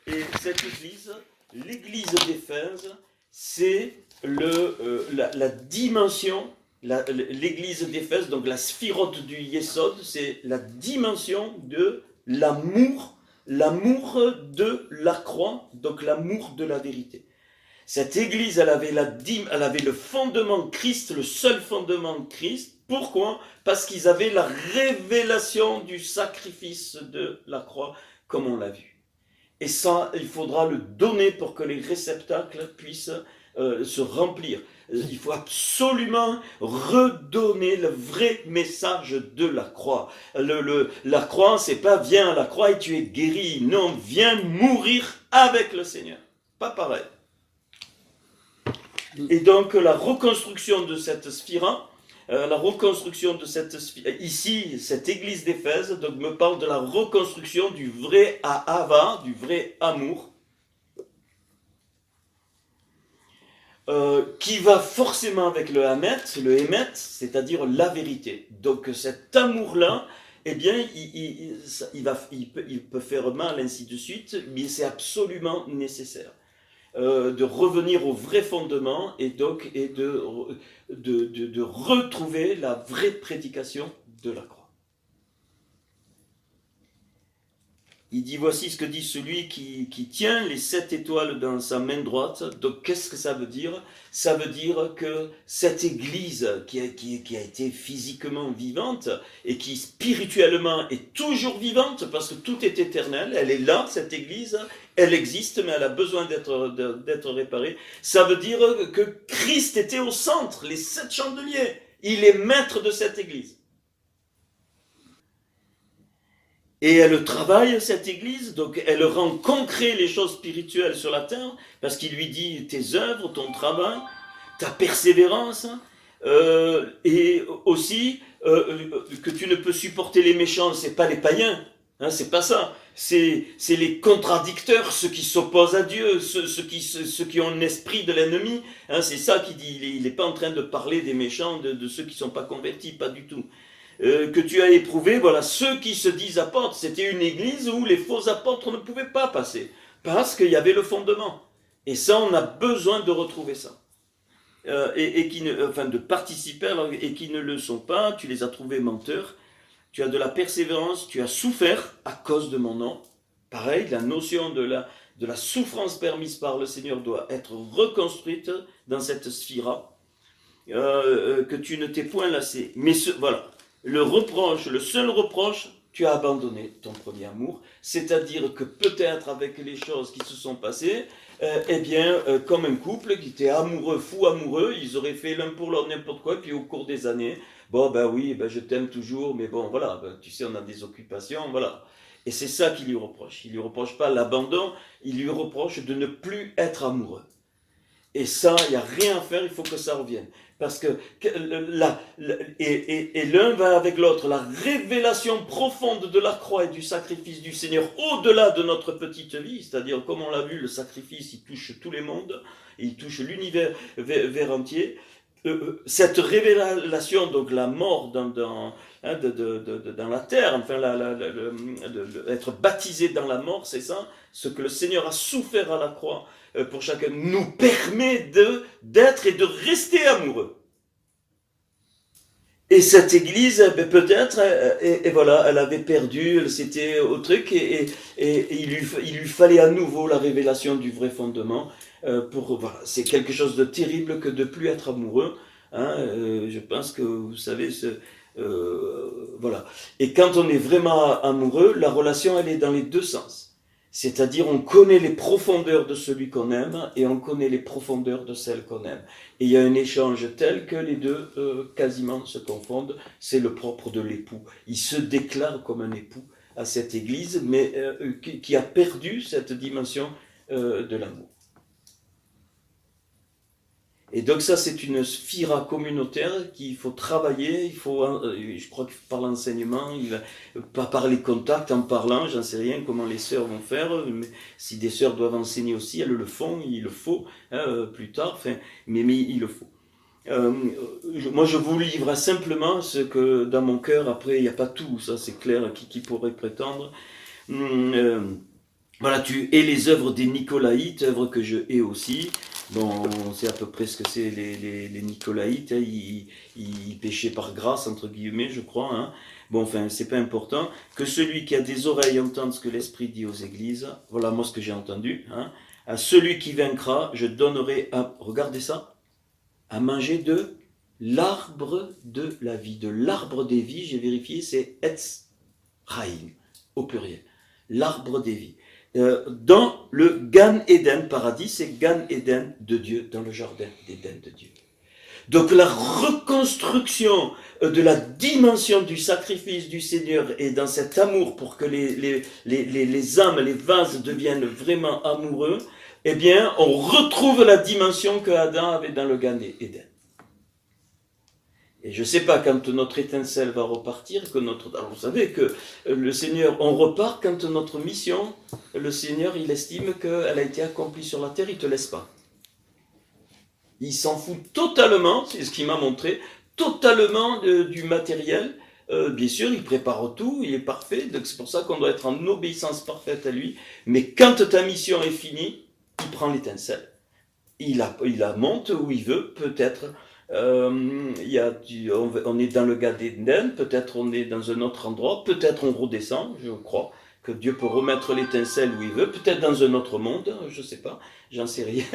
Et cette église, l'église d'Éphèse, c'est la dimension, l'église d'Éphèse, donc la sphirote du Yesod, c'est la dimension de l'amour de la croix, donc l'amour de la vérité. Cette église, elle avait le fondement Christ, le seul fondement Christ. Pourquoi? Parce qu'ils avaient la révélation du sacrifice de la croix, comme on l'a vu. Et ça, il faudra le donner pour que les réceptacles puissent se remplir. Il faut absolument redonner le vrai message de la croix. La croix, c'est pas viens à la croix et tu es guéri. Non, viens mourir avec le Seigneur. Pas pareil. Et donc la reconstruction de cette sphira, ici, cette église d'Éphèse, donc me parle de la reconstruction du vrai ahava, du vrai amour, qui va forcément avec le émet, c'est-à-dire la vérité. Donc cet amour-là, eh bien, il peut faire mal, ainsi de suite, mais c'est absolument nécessaire. De revenir au vrai fondement et donc de retrouver la vraie prédication de la croix. Il dit, voici ce que dit celui qui tient les 7 étoiles dans sa main droite. Donc qu'est-ce que ça veut dire? Ça veut dire que cette église qui a été physiquement vivante et qui spirituellement est toujours vivante, parce que tout est éternel, elle est là, cette église, elle existe, mais elle a besoin d'être réparée. Ça veut dire que Christ était au centre, les 7 chandeliers. Il est maître de cette église. Et elle travaille, cette église, donc elle rend concret les choses spirituelles sur la terre, parce qu'il lui dit tes œuvres, ton travail, ta persévérance, et aussi que tu ne peux supporter les méchants, c'est pas les païens, hein, c'est pas ça, c'est les contradicteurs, ceux qui s'opposent à Dieu, ceux qui ont l'esprit de l'ennemi, hein, c'est ça qu'il dit, il n'est pas en train de parler des méchants, de ceux qui ne sont pas convertis, pas du tout. Que tu as éprouvé, voilà, ceux qui se disent apôtres, c'était une église où les faux apôtres ne pouvaient pas passer, parce qu'il y avait le fondement. Et ça, on a besoin de retrouver ça. De participer, et qui ne le sont pas, tu les as trouvés menteurs, tu as de la persévérance, tu as souffert à cause de mon nom. Pareil, la notion de la souffrance permise par le Seigneur doit être reconstruite dans cette sphira, que tu ne t'es point lassé. Mais voilà. Le seul reproche, tu as abandonné ton premier amour, c'est-à-dire que peut-être avec les choses qui se sont passées, comme un couple qui était amoureux, fou amoureux, ils auraient fait l'un pour l'autre n'importe quoi, puis au cours des années, je t'aime toujours, mais bon, voilà, tu sais, on a des occupations, voilà. Et c'est ça qu'il lui reproche. Il lui reproche pas l'abandon, il lui reproche de ne plus être amoureux. Et ça, il n'y a rien à faire, il faut que ça revienne. Parce que l'un va avec l'autre. La révélation profonde de la croix et du sacrifice du Seigneur au-delà de notre petite vie, c'est-à-dire, comme on l'a vu, le sacrifice, il touche tous les mondes, il touche l'univers entier. Cette révélation, donc la mort dans la terre, enfin, être baptisé dans la mort, c'est ça, ce que le Seigneur a souffert à la croix pour chacun, nous permet d'être et de rester amoureux. Et cette église, peut-être, et voilà, elle avait perdu, elle s'était au truc, et il lui fallait à nouveau la révélation du vrai fondement. Voilà, c'est quelque chose de terrible que de plus être amoureux. Hein, je pense que vous savez, voilà. Et quand on est vraiment amoureux, la relation, elle est dans les deux sens. C'est-à-dire, on connaît les profondeurs de celui qu'on aime et on connaît les profondeurs de celle qu'on aime. Et il y a un échange tel que les deux quasiment se confondent. C'est le propre de l'époux. Il se déclare comme un époux à cette Église, mais qui a perdu cette dimension de l'amour. Et donc ça, c'est une sphira communautaire qu'il faut travailler, il faut, je crois que par l'enseignement, pas par les contacts, en parlant, j'en sais rien comment les sœurs vont faire, mais si des sœurs doivent enseigner aussi, elles le font, il le faut, plus tard, enfin, mais il le faut. Moi, je vous livre simplement ce que dans mon cœur, après, il n'y a pas tout, ça c'est clair, qui pourrait prétendre. Voilà, tu hais les œuvres des Nicolaïtes, œuvres que je hais aussi. Bon, on sait à peu près ce que c'est les Nicolaïtes, hein, ils péchaient par grâce, entre guillemets, je crois. Hein. Bon, enfin, c'est pas important. Que celui qui a des oreilles entende ce que l'Esprit dit aux églises. Voilà, moi, ce que j'ai entendu. Hein. À celui qui vaincra, je donnerai, regardez ça, à manger de l'arbre de la vie. De l'arbre des vies, j'ai vérifié, c'est Etz Chaim, au pluriel. L'arbre des vies. Dans le Gan Eden, paradis, c'est Gan Eden de Dieu, dans le jardin d'Éden de Dieu. Donc la reconstruction de la dimension du sacrifice du Seigneur et dans cet amour pour que les âmes, les vases deviennent vraiment amoureux, eh bien, on retrouve la dimension que Adam avait dans le Gan Eden. Et je ne sais pas quand notre étincelle va repartir, que notre... Alors vous savez que le Seigneur, on repart quand notre mission, le Seigneur, il estime qu'elle a été accomplie sur la terre, il ne te laisse pas. Il s'en fout totalement, c'est ce qu'il m'a montré, totalement du matériel. Bien sûr, il prépare tout, il est parfait, donc c'est pour ça qu'on doit être en obéissance parfaite à lui. Mais quand ta mission est finie, il prend l'étincelle. Il la monte où il veut, peut-être... on est dans le Gan Eden, peut-être on est dans un autre endroit, peut-être on redescend, je crois que Dieu peut remettre l'étincelle où il veut, peut-être dans un autre monde, je ne sais pas, j'en sais rien,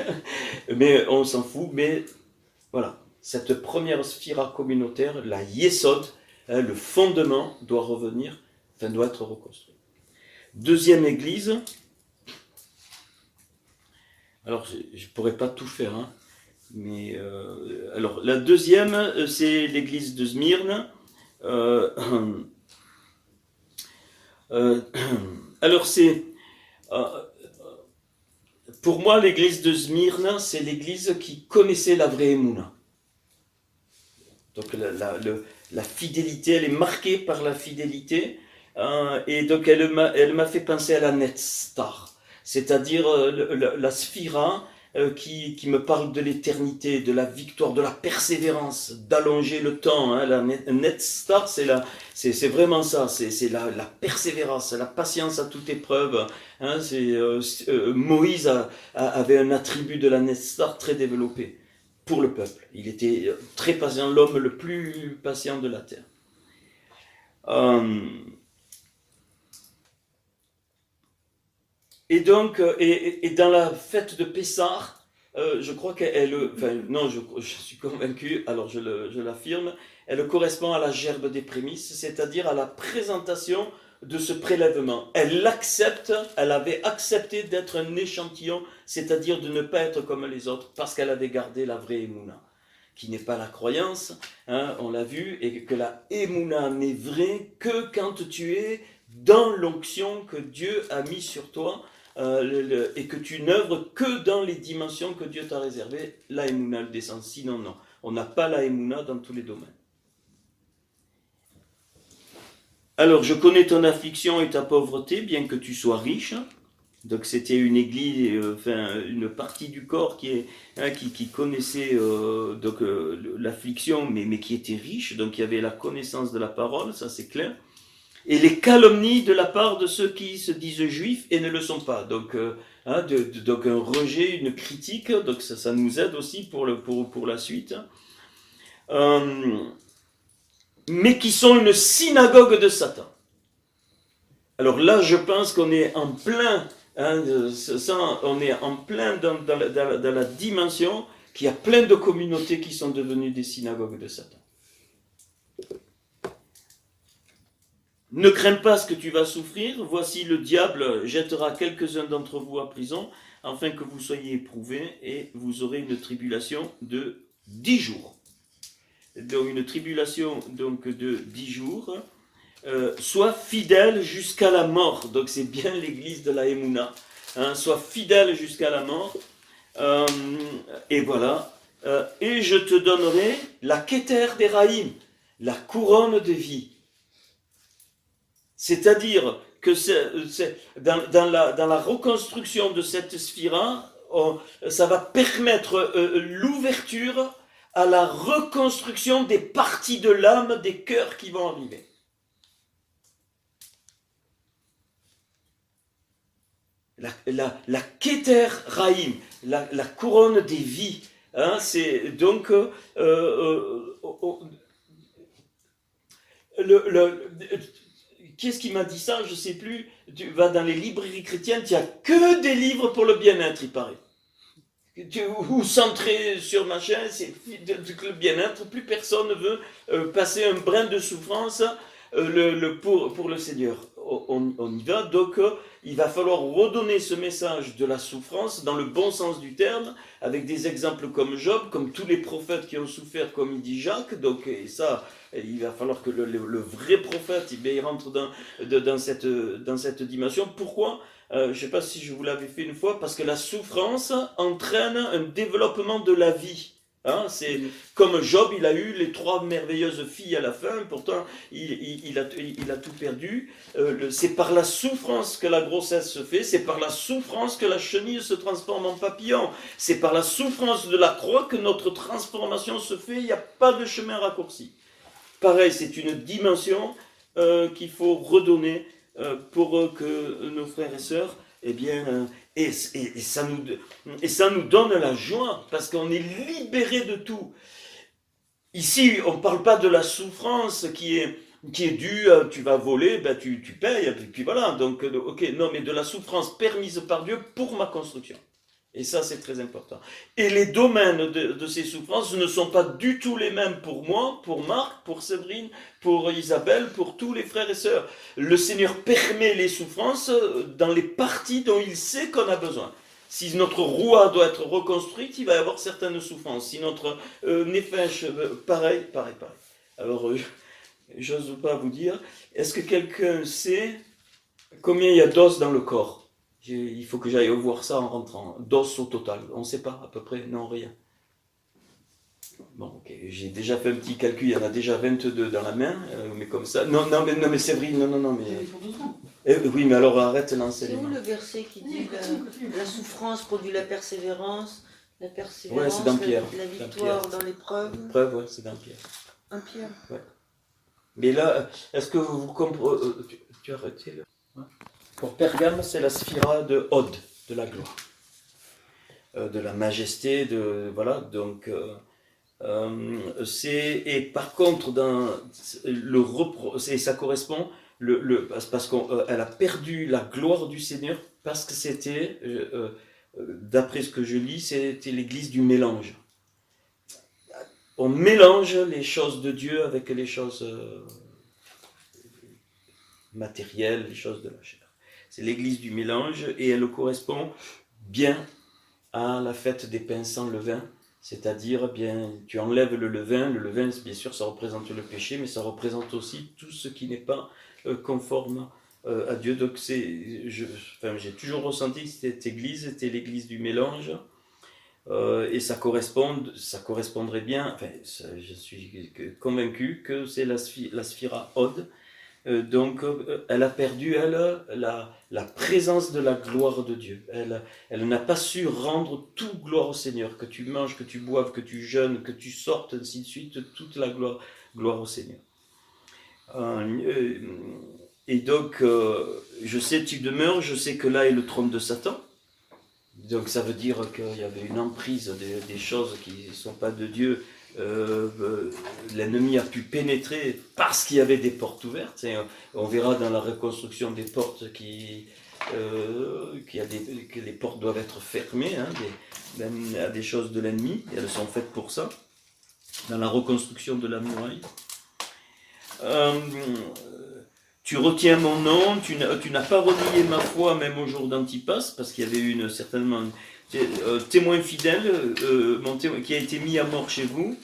mais on s'en fout, mais voilà, cette première sphira communautaire, la Yesod, le fondement doit revenir, enfin doit être reconstruit. Deuxième église, alors je ne pourrais pas tout faire, hein. Mais alors la deuxième, c'est l'église de Smyrne. Alors c'est pour moi l'église de Smyrne, c'est l'église qui connaissait la vraie Emouna. Donc la fidélité, elle est marquée par la fidélité, et donc elle m'a fait penser à la Netzstar, c'est-à-dire la sphira. Qui me parle de l'éternité, de la victoire, de la persévérance, d'allonger le temps. Hein. La Netzstar, c'est vraiment ça, c'est la persévérance, la patience à toute épreuve. Hein. Moïse avait un attribut de la Netzstar très développé pour le peuple. Il était très patient, l'homme le plus patient de la terre. Et donc, et dans la fête de Pessah, je crois qu'elle, enfin non, je suis convaincu, alors je l'affirme, elle correspond à la gerbe des prémices, c'est-à-dire à la présentation de ce prélèvement. Elle l'accepte, elle avait accepté d'être un échantillon, c'est-à-dire de ne pas être comme les autres, parce qu'elle avait gardé la vraie Emouna, qui n'est pas la croyance, hein, on l'a vu, et que la Emouna n'est vraie que quand tu es dans l'onction que Dieu a mis sur toi, et que tu n'œuvres que dans les dimensions que Dieu t'a réservées, la Emouna le descend. Sinon, non. On n'a pas la Emouna dans tous les domaines. Alors, je connais ton affliction et ta pauvreté, bien que tu sois riche. Donc, c'était une église, une partie du corps qui connaissait l'affliction, mais qui était riche. Donc, il y avait la connaissance de la parole, ça c'est clair. Et les calomnies de la part de ceux qui se disent juifs et ne le sont pas. Donc, donc un rejet, une critique, donc ça nous aide aussi pour la suite. Mais qui sont une synagogue de Satan. Alors là, je pense qu'on est en plein, on est en plein dans la dimension qu'il y a plein de communautés qui sont devenues des synagogues de Satan. Ne crains pas ce que tu vas souffrir. Voici le diable jettera quelques-uns d'entre vous à prison, afin que vous soyez éprouvés, et vous aurez une tribulation de 10 jours. Donc une tribulation donc, de 10 jours. Sois fidèle jusqu'à la mort. Donc c'est bien l'église de la Emouna. Hein, sois fidèle jusqu'à la mort. Et voilà. Et je te donnerai la Keter d'Éraïm, la couronne de vie. C'est-à-dire que dans la reconstruction de cette sphira, ça va permettre l'ouverture à la reconstruction des parties de l'âme, des cœurs qui vont arriver. La Keter Raïm, la couronne des vies, hein, c'est donc qui est-ce qui m'a dit ça? Je ne sais plus. Tu vas dans les librairies chrétiennes, il n'y a que des livres pour le bien-être, il paraît. Ou centré sur machin, c'est le bien-être. Plus personne ne veut passer un brin de souffrance pour le Seigneur. On y va, donc il va falloir redonner ce message de la souffrance dans le bon sens du terme, avec des exemples comme Job, comme tous les prophètes qui ont souffert, comme il dit Jacques. Donc, et ça, il va falloir que le vrai prophète il rentre dans cette dimension. Pourquoi? Je ne sais pas si je vous l'avais fait une fois, parce que la souffrance entraîne un développement de la vie. Hein, c'est comme Job, il a eu les 3 merveilleuses filles à la fin, pourtant il a tout perdu. C'est par la souffrance que la grossesse se fait, c'est par la souffrance que la chenille se transforme en papillon, c'est par la souffrance de la croix que notre transformation se fait, il n'y a pas de chemin raccourci. Pareil, c'est une dimension qu'il faut redonner pour que nos frères et sœurs, eh bien, et ça nous donne la joie, parce qu'on est libéré de tout. Ici, on ne parle pas de la souffrance qui est due, tu vas voler, ben tu payes, et puis voilà. Donc, ok, non, mais de la souffrance permise par Dieu pour ma construction. Et ça, c'est très important. Et les domaines de ces souffrances ne sont pas du tout les mêmes pour moi, pour Marc, pour Séverine, pour Isabelle, pour tous les frères et sœurs. Le Seigneur permet les souffrances dans les parties dont il sait qu'on a besoin. Si notre roi doit être reconstruite, il va y avoir certaines souffrances. Si notre nefesh, pareil. Alors, j'ose pas vous dire. Est-ce que quelqu'un sait combien il y a d'os dans le corps? Il faut que j'aille voir ça en rentrant. D'os au total. On ne sait pas à peu près. Non, rien. Bon, ok. J'ai déjà fait un petit calcul. Il y en a déjà 22 dans la main. Mais comme ça. Non, mais Séverine, non. Mais... oui, mais alors arrête l'enseignement. C'est où le verset qui dit la souffrance produit la persévérance, ouais, c'est dans Pierre. La victoire dans l'épreuve. L'épreuve, ouais, c'est dans Pierre. Un Pierre. Ouais. Mais là, est-ce que vous comprenez... tu as arrêté là? Ouais. Pour Pergame, c'est la sphira de Od, de la gloire, de la majesté, voilà. Donc, et par contre, dans et ça correspond parce qu'elle a perdu la gloire du Seigneur parce que c'était, d'après ce que je lis, c'était l'église du mélange. On mélange les choses de Dieu avec les choses matérielles, les choses de la chair. C'est l'église du mélange et elle correspond bien à la fête des pains sans levain, c'est-à-dire bien tu enlèves le levain, bien sûr ça représente le péché, mais ça représente aussi tout ce qui n'est pas conforme à Dieu. Donc j'ai toujours ressenti que cette église était l'église du mélange et ça correspondrait bien, je suis convaincu que c'est la sphira Od. Donc, elle a perdu, la présence de la gloire de Dieu. Elle n'a pas su rendre toute gloire au Seigneur. Que tu manges, que tu boives, que tu jeûnes, que tu sortes, ainsi de suite, toute la gloire au Seigneur. Et donc, je sais tu demeures, je sais que là est le trône de Satan. Donc, ça veut dire qu'il y avait une emprise des choses qui ne sont pas de Dieu. L'ennemi a pu pénétrer parce qu'il y avait des portes ouvertes. Et on verra dans la reconstruction des portes que les portes doivent être fermées à des choses de l'ennemi. Elles sont faites pour ça. Dans la reconstruction de la muraille. tu retiens mon nom, tu n'as pas renié ma foi même au jour d'Antipas, parce qu'il y avait certainement témoin fidèle qui a été mis à mort chez vous,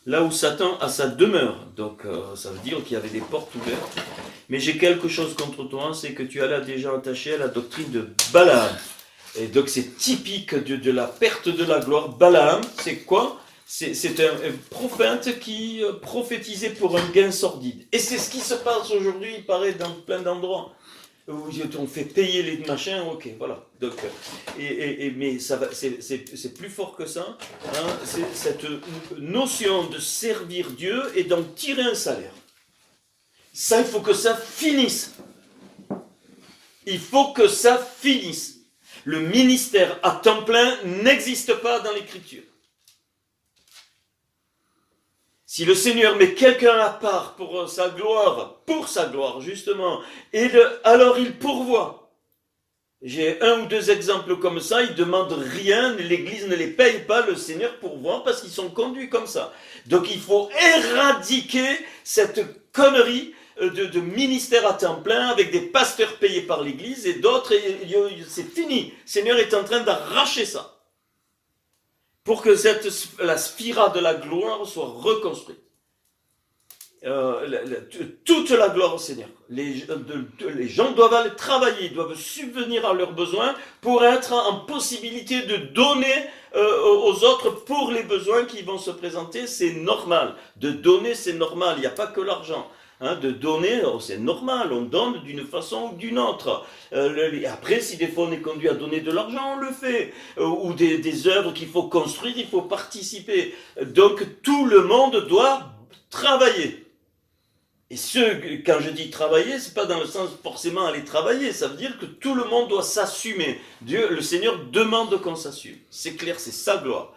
là où Satan a sa demeure. Donc ça veut dire qu'il y avait des portes ouvertes. Mais j'ai quelque chose contre toi, c'est que tu as là déjà attaché à la doctrine de Balaam. Et donc c'est typique de la perte de la gloire. Balaam, c'est quoi ? C'est un prophète qui prophétisait pour un gain sordide. Et c'est ce qui se passe aujourd'hui, il paraît, dans plein d'endroits. Où on fait payer les machins, ok, voilà. Donc, mais ça va, c'est plus fort que ça. Hein, c'est cette notion de servir Dieu et d'en tirer un salaire. Ça, il faut que ça finisse. Il faut que ça finisse. Le ministère à temps plein n'existe pas dans l'Écriture. Si le Seigneur met quelqu'un à part pour sa gloire justement, alors il pourvoit. J'ai 1 ou 2 exemples comme ça, ils ne demandent rien, l'Église ne les paye pas, le Seigneur pourvoit parce qu'ils sont conduits comme ça. Donc il faut éradiquer cette connerie de ministère à temps plein avec des pasteurs payés par l'Église et d'autres, c'est fini. Le Seigneur est en train d'arracher ça. Pour que la spirale de la gloire soit reconstruite. Toute la gloire au Seigneur. Les gens doivent aller travailler, doivent subvenir à leurs besoins pour être en possibilité de donner aux autres pour les besoins qui vont se présenter. C'est normal. De donner, c'est normal. Il n'y a pas que l'argent. De donner, c'est normal, on donne d'une façon ou d'une autre. Après, si des fois on est conduit à donner de l'argent, on le fait. Ou des œuvres qu'il faut construire, il faut participer. Donc tout le monde doit travailler. Et quand je dis travailler, c'est pas dans le sens forcément aller travailler, ça veut dire que tout le monde doit s'assumer. Le Seigneur demande qu'on s'assume. C'est clair, c'est sa gloire.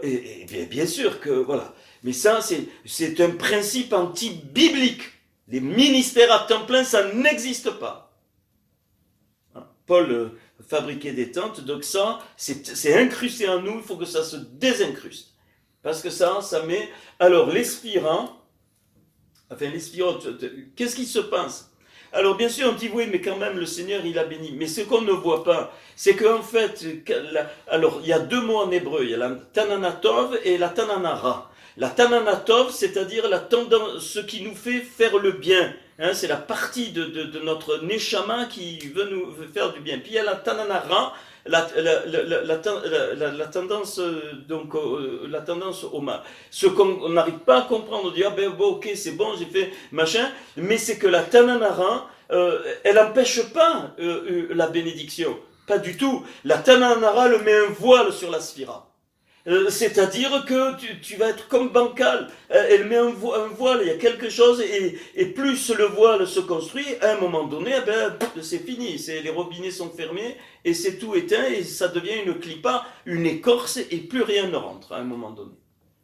Et bien sûr que, voilà. Mais ça, c'est un principe anti-biblique. Les ministères à temps plein, ça n'existe pas. Paul fabriquait des tentes, donc ça, c'est incrusté en nous, il faut que ça se désincruste. Parce que ça met... Alors, l'aspirant, qu'est-ce qui se passe ? Alors, bien sûr, on dit, oui, mais quand même, le Seigneur, il a béni. Mais ce qu'on ne voit pas, c'est qu'en fait, alors, il y a 2 mots en hébreu, il y a la tananatov et la tananara. La tananatov, c'est-à-dire la tendance, ce qui nous fait faire le bien. C'est la partie de notre neshama qui veut nous faire du bien. Puis il y a la tananara, la tendance la tendance au mal. Ce qu'on n'arrive pas à comprendre, on dit ok, c'est bon, j'ai fait machin, mais c'est que la tananara, elle n'empêche pas la bénédiction, pas du tout. La tananara le met un voile sur la sphira. C'est-à-dire que tu vas être comme bancal. Elle met un voile, il y a quelque chose, et plus le voile se construit, à un moment donné, c'est fini. Les robinets sont fermés, et c'est tout éteint, et ça devient une clipa, une écorce, et plus rien ne rentre à un moment donné.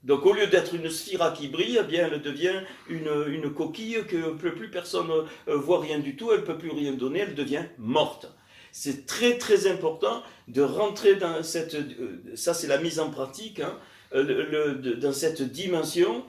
Donc au lieu d'être une sphira qui brille, elle devient une coquille que plus personne voit rien du tout, elle ne peut plus rien donner, elle devient morte. C'est très très important de rentrer dans ça c'est la mise en pratique, dans cette dimension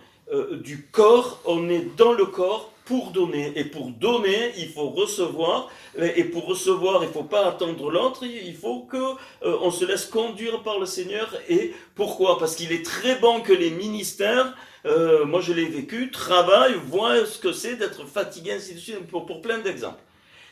du corps. On est dans le corps pour donner, et pour donner il faut recevoir, et pour recevoir il ne faut pas attendre l'autre, il faut qu'on se laisse conduire par le Seigneur. Et pourquoi ? Parce qu'il est très bon que les ministères, moi je l'ai vécu, travaillent, voient ce que c'est d'être fatigué, ainsi de suite, pour plein d'exemples.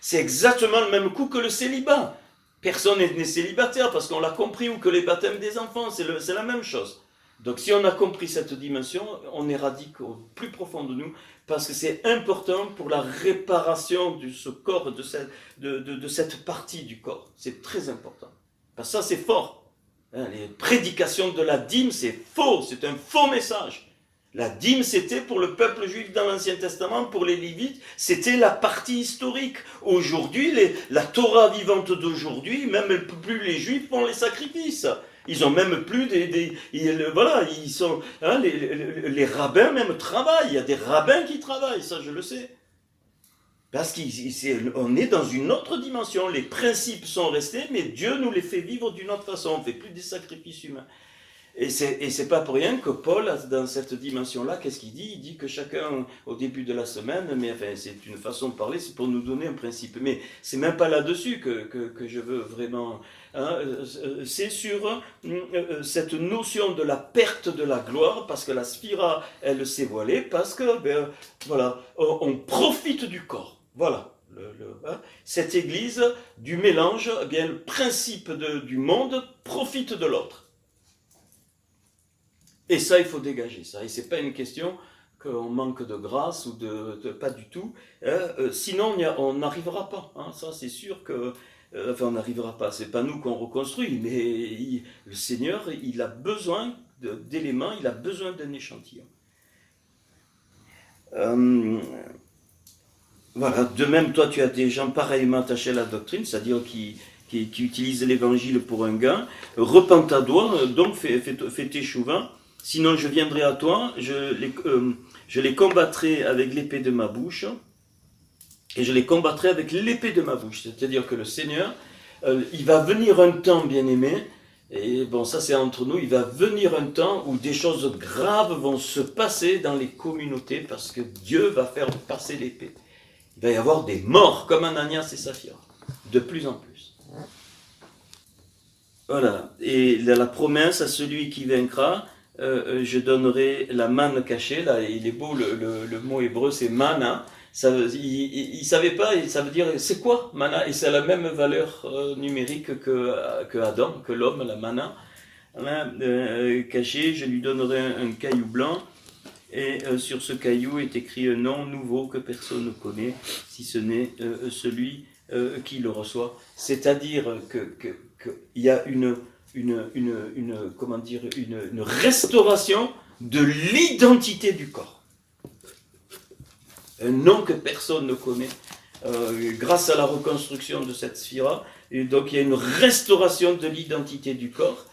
C'est exactement le même coup que le célibat. Personne n'est célibataire parce qu'on l'a compris, ou que les baptêmes des enfants, c'est la même chose. Donc si on a compris cette dimension, on éradique au plus profond de nous, parce que c'est important pour la réparation de ce corps, de cette partie du corps. C'est très important. Parce que ça c'est fort. Les prédications de la dîme, c'est faux, c'est un faux message. La dîme, c'était pour le peuple juif dans l'Ancien Testament, pour les Lévites, c'était la partie historique. Aujourd'hui, la Torah vivante d'aujourd'hui, même plus les Juifs font les sacrifices. Ils ont même plus voilà, ils sont, les rabbins même travaillent. Il y a des rabbins qui travaillent, ça je le sais. Parce qu'on est dans une autre dimension. Les principes sont restés, mais Dieu nous les fait vivre d'une autre façon. On ne fait plus des sacrifices humains. Et c'est pas pour rien que Paul, dans cette dimension-là, qu'est-ce qu'il dit? Il dit que chacun, au début de la semaine, mais enfin, c'est une façon de parler, c'est pour nous donner un principe. Mais c'est même pas là-dessus que je veux vraiment... Hein, c'est sur cette notion de la perte de la gloire, parce que la sphira, elle s'est voilée, parce que, voilà, on profite du corps. Voilà. Cette église du mélange, eh bien, le principe du monde profite de l'autre. Et ça, il faut dégager ça. Et c'est pas une question qu'on manque de grâce ou pas du tout. Sinon, on n'arrivera pas. Hein. Ça, c'est sûr que... enfin, on n'arrivera pas. C'est pas nous qu'on reconstruit, mais le Seigneur, il a besoin d'éléments, il a besoin d'un échantillon. Voilà. De même, toi, tu as des gens pareillement attachés à la doctrine, c'est-à-dire qui utilisent l'évangile pour un gain. Repens-toi, donc fais tes chouvins. Sinon, je viendrai à toi, je les combattrai avec l'épée de ma bouche, et je les combattrai avec l'épée de ma bouche. C'est-à-dire que le Seigneur, il va venir un temps, bien-aimé, et bon, ça c'est entre nous, il va venir un temps où des choses graves vont se passer dans les communautés, parce que Dieu va faire passer l'épée. Il va y avoir des morts, comme Ananias et Saphira, de plus en plus. Voilà, et la promesse à celui qui vaincra, je donnerai la manne cachée. Là, il est beau, le mot hébreu, c'est mana. Il savait pas, ça veut dire, c'est quoi mana? Et c'est la même valeur numérique que Adam, que l'homme, la mana. Caché, je lui donnerai un caillou blanc, et sur ce caillou est écrit un nom nouveau que personne ne connaît, si ce n'est celui qui le reçoit. C'est-à-dire qu'il y a une restauration de l'identité du corps. Un nom que personne ne connaît, grâce à la reconstruction de cette sphira. Et donc il y a une restauration de l'identité du corps,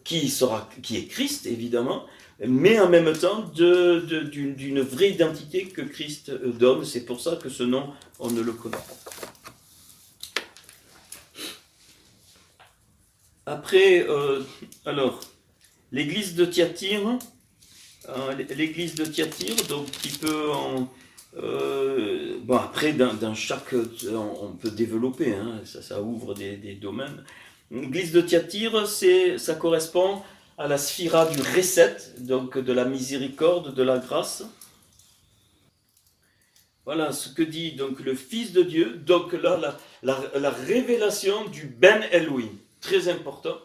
qui est Christ, évidemment, mais en même temps d'une vraie identité que Christ donne. C'est pour ça que ce nom, on ne le connaît pas. Après, alors, l'église de Thyatire, donc qui peut bon, après, dans chaque, on peut développer, hein, ça ouvre des domaines. L'église de Thyatire, ça correspond à la sphira du Reset, donc de la miséricorde, de la grâce. Voilà ce que dit donc le Fils de Dieu, donc là, la révélation du Ben Elohim, très important,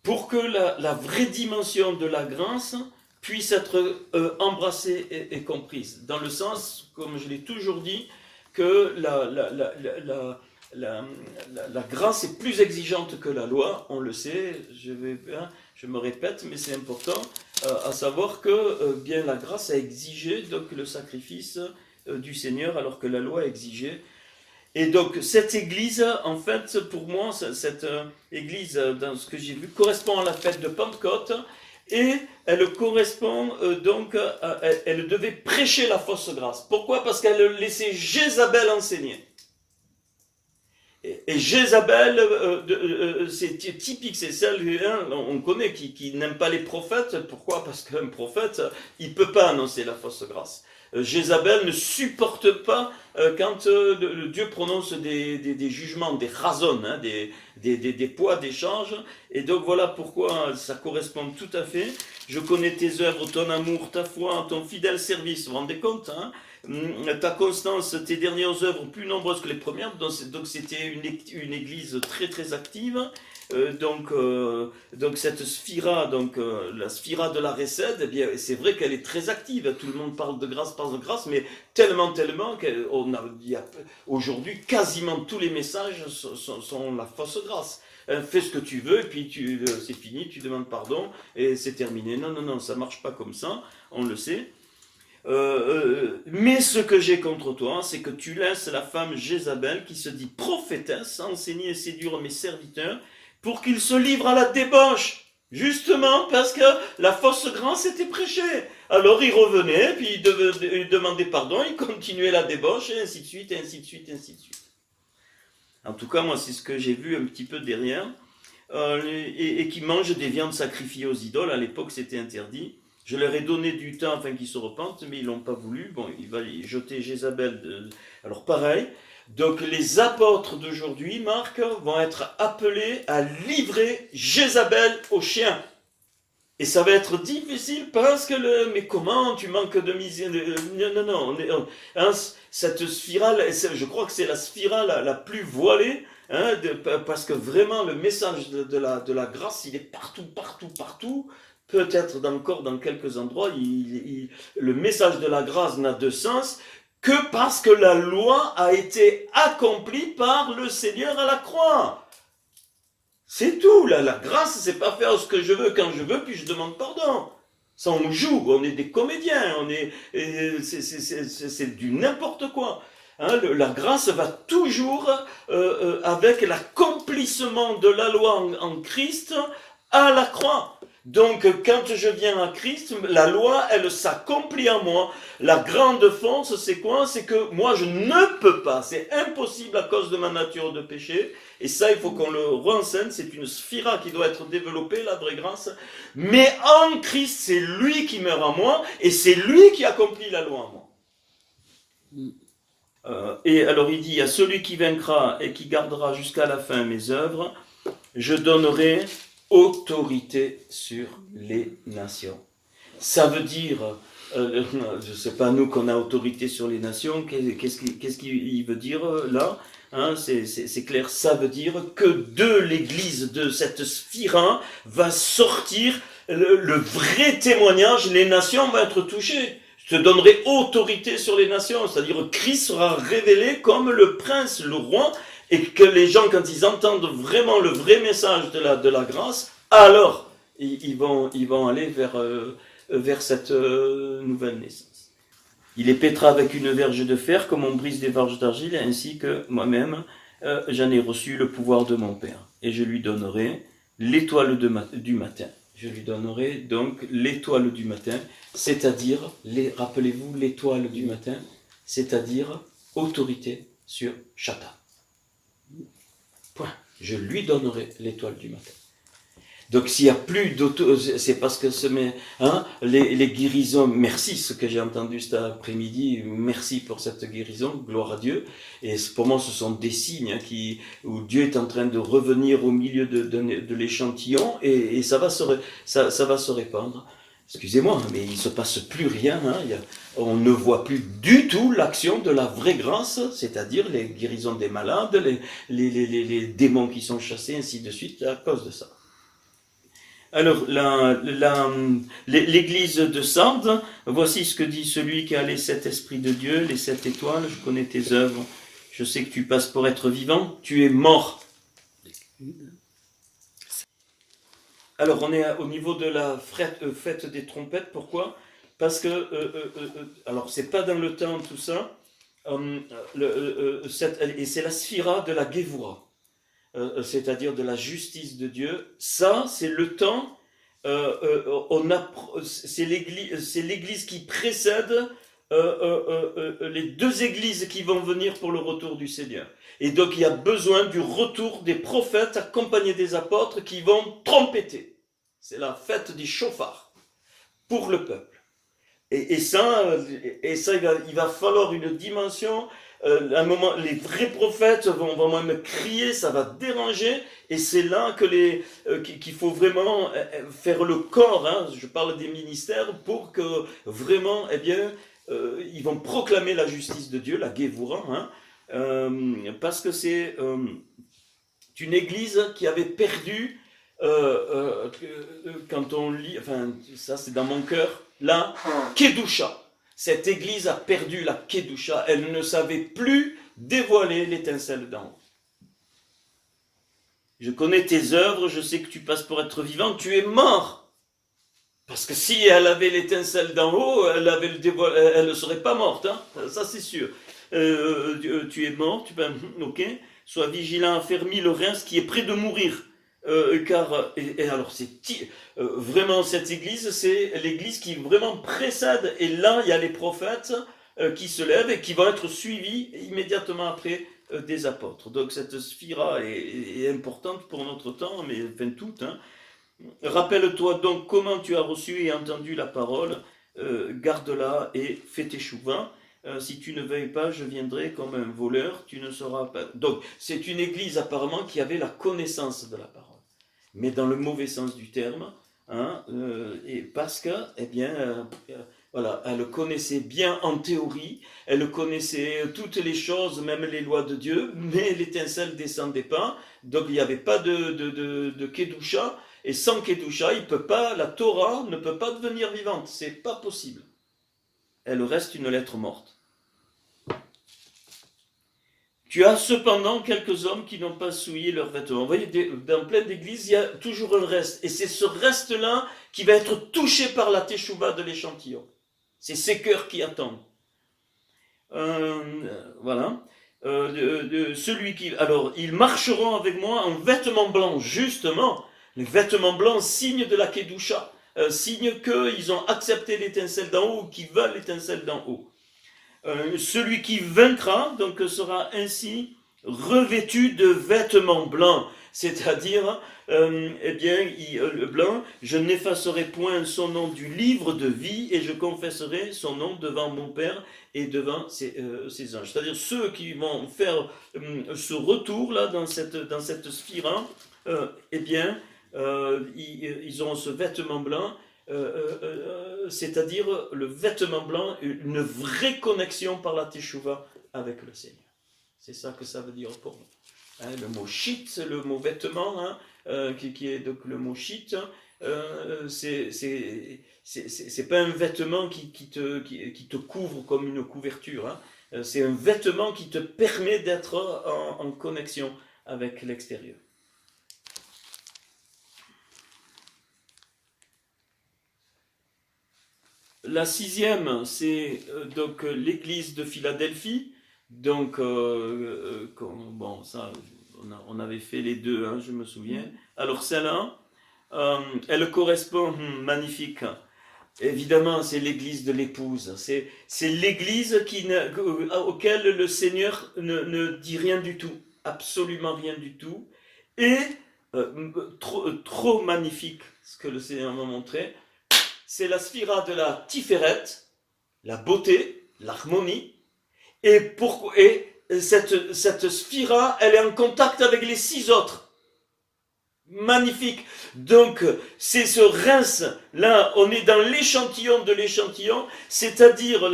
pour que la vraie dimension de la grâce puisse être embrassée et comprise, dans le sens, comme je l'ai toujours dit, que la grâce est plus exigeante que la loi, on le sait, je me répète, mais c'est important, à savoir que bien la grâce a exigé donc le sacrifice du Seigneur, alors que la loi a exigé. Et donc cette église, en fait, pour moi, cette église, dans ce que j'ai vu, correspond à la fête de Pentecôte, et elle correspond donc, elle devait prêcher la fausse grâce. Pourquoi? Parce qu'elle laissait Jézabel enseigner. Et Jézabel, c'est typique, c'est celle, on connaît, qui n'aime pas les prophètes. Pourquoi? Parce qu'un prophète, il ne peut pas annoncer la fausse grâce. Jézabel ne supporte pas quand Dieu prononce des jugements, des razons, hein, des poids d'échange. Et donc voilà pourquoi ça correspond tout à fait. Je connais tes œuvres, ton amour, ta foi, ton fidèle service. Vous vous rendez compte, hein? Ta constance, tes dernières œuvres plus nombreuses que les premières. Donc c'était une église très très active. Donc cette sphira, la sphira de la Resed, eh bien, c'est vrai qu'elle est très active. Tout le monde parle de grâce, mais tellement aujourd'hui quasiment tous les messages sont la fausse grâce. Fais ce que tu veux, et puis c'est fini, tu demandes pardon, et c'est terminé. Non, ça marche pas comme ça, on le sait. Mais ce que j'ai contre toi, c'est que tu laisses la femme Jézabel, qui se dit prophétesse, enseigner et séduire mes serviteurs, pour qu'ils se livrent à la débauche, justement parce que la fausse grâce était prêchée. Alors il revenait, puis il demandait pardon, il continuait la débauche, et ainsi de suite, et ainsi de suite, et ainsi de suite. En tout cas, moi, c'est ce que j'ai vu un petit peu derrière. et qui mangent des viandes sacrifiées aux idoles. À l'époque, c'était interdit. Je leur ai donné du temps afin qu'ils se repentent, mais ils l'ont pas voulu. Bon, il va y jeter Jézabel. Alors pareil. Donc les apôtres d'aujourd'hui, Marc, vont être appelés à livrer Jézabel aux chiens. Et ça va être difficile parce que mais comment tu manques de misère? Non, hein, cette spirale, je crois que c'est la spirale la plus voilée, hein, parce que vraiment le message de la grâce, il est partout. Peut-être encore dans quelques endroits, le message de la grâce n'a de sens que parce que la loi a été accomplie par le Seigneur à la croix. C'est tout, là, la grâce, c'est pas faire ce que je veux quand je veux, puis je demande pardon. Ça, on joue, on est des comédiens, c'est du n'importe quoi. Hein, la grâce va toujours avec l'accomplissement de la loi en Christ à la croix. Donc, quand je viens à Christ, la loi, elle s'accomplit en moi. La grande force, c'est quoi? C'est que moi, je ne peux pas. C'est impossible à cause de ma nature de péché. Et ça, il faut qu'on le renseigne. C'est une sphira qui doit être développée, la vraie grâce. Mais en Christ, c'est lui qui meurt en moi. Et c'est lui qui accomplit la loi en moi. Et alors, il dit, à celui qui vaincra et qui gardera jusqu'à la fin mes œuvres, je donnerai autorité sur les nations. Ça veut dire, je ne sais pas nous qu'on a autorité sur les nations, qu'est-ce qu'il veut dire là, hein, c'est clair, ça veut dire que de l'église, de cette sphira, va sortir le vrai témoignage, les nations vont être touchées. Je te donnerai autorité sur les nations, c'est-à-dire Christ sera révélé comme le prince, le roi, et que les gens, quand ils entendent vraiment le vrai message de la grâce, alors ils vont aller vers cette nouvelle naissance. Il les pètera avec une verge de fer, comme on brise des verges d'argile, ainsi que moi-même, j'en ai reçu le pouvoir de mon Père. Et je lui donnerai l'étoile du matin. Je lui donnerai donc l'étoile du matin, c'est-à-dire, rappelez-vous, l'étoile du matin, c'est-à-dire autorité sur Shatan. Point. Je lui donnerai l'étoile du matin. Donc s'il n'y a plus c'est parce que les guérisons, merci ce que j'ai entendu cet après-midi, merci pour cette guérison, gloire à Dieu. Et pour moi ce sont des signes où Dieu est en train de revenir au milieu de l'échantillon et ça va se répandre. Excusez-moi, mais il ne se passe plus rien. On ne voit plus du tout l'action de la vraie grâce, c'est-à-dire les guérisons des malades, les démons qui sont chassés, ainsi de suite, à cause de ça. Alors, l'église de Sardes, voici ce que dit celui qui a les 7 esprits de Dieu, les 7 étoiles. Je connais tes œuvres, je sais que tu passes pour être vivant, tu es mort. Alors, on est au niveau de la fête des trompettes. Pourquoi? Parce que, alors, c'est pas dans le temps tout ça, et c'est la sphira de la Gévoura, c'est-à-dire de la justice de Dieu. Ça, c'est le temps, c'est l'église qui précède les 2 églises qui vont venir pour le retour du Seigneur. Et donc il y a besoin du retour des prophètes accompagnés des apôtres qui vont trompeter. C'est la fête des chauffards pour le peuple. Et ça, il va falloir une dimension. À un moment, les vrais prophètes vont même crier, ça va déranger, et c'est là qu'il faut vraiment faire le corps. Hein, je parle des ministères pour que vraiment, ils vont proclamer la justice de Dieu, la Gévoura, parce que c'est une église qui avait perdu, quand on lit, enfin ça c'est dans mon cœur, la Kedusha. Cette église a perdu la Kedusha, elle ne savait plus dévoiler l'étincelle d'en haut. Je connais tes œuvres, je sais que tu passes pour être vivant, tu es mort. Parce que si elle avait l'étincelle d'en haut, elle ne serait pas morte, hein, ça c'est sûr. Tu es mort, ok, sois vigilant, affermis le rein, ce qui est près de mourir. Car alors c'est vraiment cette église, c'est l'église qui vraiment précède, et là il y a les prophètes qui se lèvent et qui vont être suivis immédiatement après des apôtres. Donc cette sphira est importante pour notre temps, mais enfin toute. Hein. Rappelle-toi donc comment tu as reçu et entendu la parole, garde-la et fais tes chouvins. Si tu ne veilles pas, je viendrai comme un voleur, tu ne seras pas. Donc c'est une église apparemment qui avait la connaissance de la parole, mais dans le mauvais sens du terme, hein, et parce que, eh bien, voilà, elle connaissait bien en théorie, elle connaissait toutes les choses, même les lois de Dieu, mais l'étincelle ne descendait pas, donc il n'y avait pas de Kedusha, et sans Kedusha, la Torah ne peut pas devenir vivante, c'est pas possible. Elle reste une lettre morte. Tu as cependant quelques hommes qui n'ont pas souillé leurs vêtements. Vous voyez, dans plein d'églises, il y a toujours un reste. Et c'est ce reste-là qui va être touché par la teshuva de l'échantillon. C'est ces cœurs qui attendent. Voilà. Alors, ils marcheront avec moi en vêtements blancs, justement. Les vêtements blancs, signe de la Kedusha. Signe qu'ils ont accepté l'étincelle d'en haut ou qu'ils veulent l'étincelle d'en haut. Celui qui vaincra donc sera ainsi revêtu de vêtements blancs, c'est-à-dire eh bien le blanc, je n'effacerai point son nom du livre de vie et je confesserai son nom devant mon Père et devant ses anges. C'est-à-dire ceux qui vont faire ce retour là dans cette sphira, eh bien ils auront ce vêtement blanc. C'est-à-dire le vêtement blanc, une vraie connexion par la teshuva avec le Seigneur. C'est ça que ça veut dire pour nous. Hein, le mot shit, le mot vêtement, hein, qui est donc le mot shit, c'est pas un vêtement qui te couvre comme une couverture. Hein. C'est un vêtement qui te permet d'être en connexion avec l'extérieur. La sixième, c'est donc l'église de Philadelphie. Donc, bon, ça, on avait fait les deux, hein, je me souviens. Alors, celle-là, elle correspond, magnifique. Évidemment, c'est l'église de l'épouse. C'est l'église auquel le Seigneur ne dit rien du tout. Absolument rien du tout. Et trop magnifique ce que le Seigneur m'a montré. C'est la sphira de la Tiferet, la beauté, l'harmonie, et cette sphira, elle est en contact avec les 6 autres. Magnifique. Donc, c'est ce rince, là, on est dans l'échantillon de l'échantillon, c'est-à-dire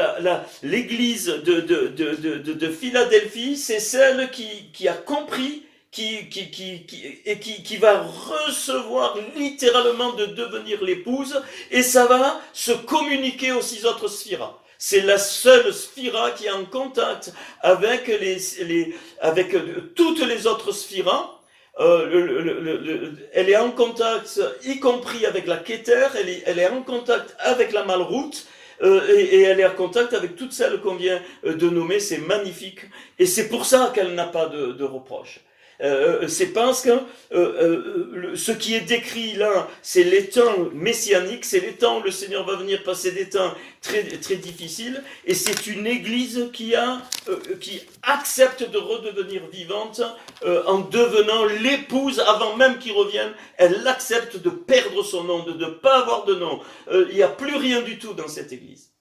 l'église de Philadelphie, c'est celle qui a compris, qui va recevoir littéralement de devenir l'épouse, et ça va se communiquer aux 6 autres sphiras. C'est la seule sphira qui est en contact avec avec toutes les autres sphiras. Elle est en contact, y compris avec la Keter, elle est en contact avec la Malroute, et elle est en contact avec toutes celles qu'on vient de nommer. C'est magnifique, et c'est pour ça qu'elle n'a pas de reproche. C'est parce que ce qui est décrit là, c'est les temps messianiques, c'est les temps où le Seigneur va venir passer des temps très, très difficiles, et c'est une église qui accepte de redevenir vivante en devenant l'épouse avant même qu'il revienne. Elle accepte de perdre son nom, de ne pas avoir de nom. Il n'y a plus rien du tout dans cette église.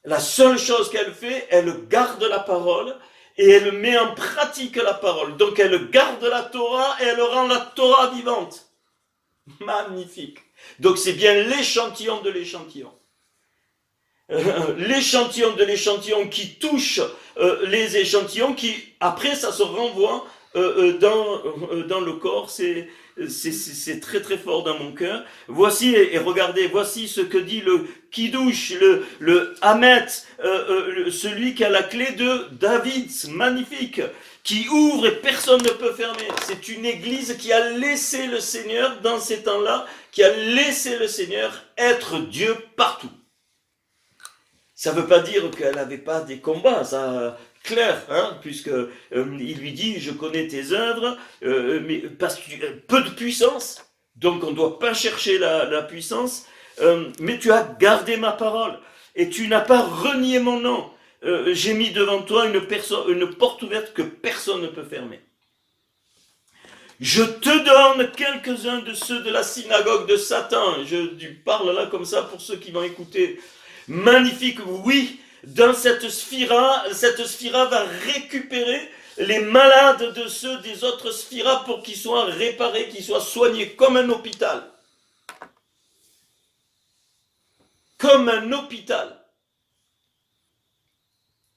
La seule chose qu'elle fait, elle garde la parole, et elle met en pratique la parole. Donc elle garde la Torah et elle rend la Torah vivante. Magnifique. Donc c'est bien l'échantillon de l'échantillon. L'échantillon de l'échantillon qui touche les échantillons, qui après ça se renvoie dans le corps. C'est très très fort dans mon cœur. Voici, et regardez, voici ce que dit le Kiddush, le Hamet, celui qui a la clé de David, magnifique, qui ouvre et personne ne peut fermer. C'est une église qui a laissé le Seigneur dans ces temps-là, qui a laissé le Seigneur être Dieu partout. Ça ne veut pas dire qu'elle n'avait pas des combats, ça... clair, hein, puisque il lui dit, je connais tes œuvres, mais parce que peu de puissance, donc on ne doit pas chercher la puissance, mais tu as gardé ma parole, et tu n'as pas renié mon nom. j'ai mis devant toi une porte ouverte que personne ne peut fermer. Je te donne quelques-uns de ceux de la synagogue de Satan. Je parle là comme ça pour ceux qui vont écouter. Magnifique, oui, dans cette sphira va récupérer les malades de ceux des autres sphiras pour qu'ils soient réparés, qu'ils soient soignés comme un hôpital. Comme un hôpital.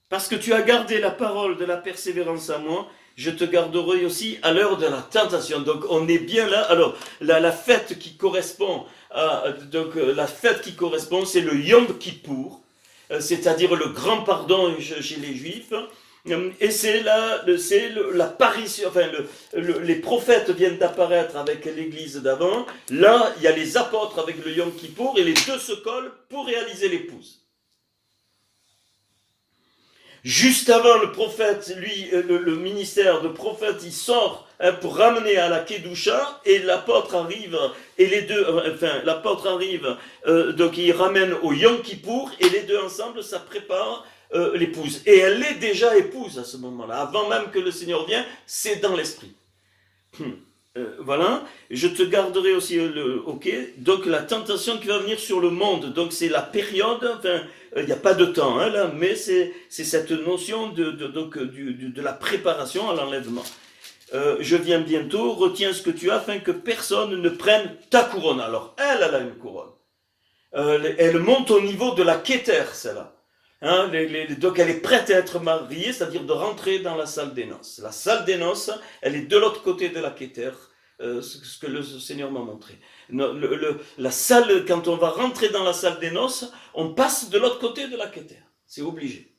Parce que tu as gardé la parole de la persévérance à moi, je te garderai aussi à l'heure de la tentation. Donc on est bien là. Alors la fête qui correspond, c'est le Yom Kippour, c'est-à-dire le grand pardon chez les Juifs. Et c'est l'apparition, enfin les prophètes viennent d'apparaître avec l'église d'avant. Là, il y a les apôtres avec le Yom Kippour et les deux se collent pour réaliser l'épouse. Juste avant le prophète, lui, le ministère de prophète, il sort pour ramener à la Kedusha et l'apôtre arrive, et les deux, l'apôtre arrive, donc il ramène au Yom Kippour et les deux ensemble, ça prépare l'épouse. Et elle est déjà épouse à ce moment-là, avant même que le Seigneur vienne, c'est dans l'esprit. Voilà, je te garderai aussi donc la tentation qui va venir sur le monde, donc c'est la période, il n'y a pas de temps là, mais c'est cette notion de la préparation à l'enlèvement. Je viens bientôt, retiens ce que tu as afin que personne ne prenne ta couronne. Alors elle a une couronne, elle monte au niveau de la Kéter, celle-là. Donc elle est prête à être mariée, c'est-à-dire de rentrer dans la salle des noces. La salle des noces, elle est de l'autre côté de la Kéter, ce que le Seigneur m'a montré. La salle, quand on va rentrer dans la salle des noces, on passe de l'autre côté de la Kéter. C'est obligé.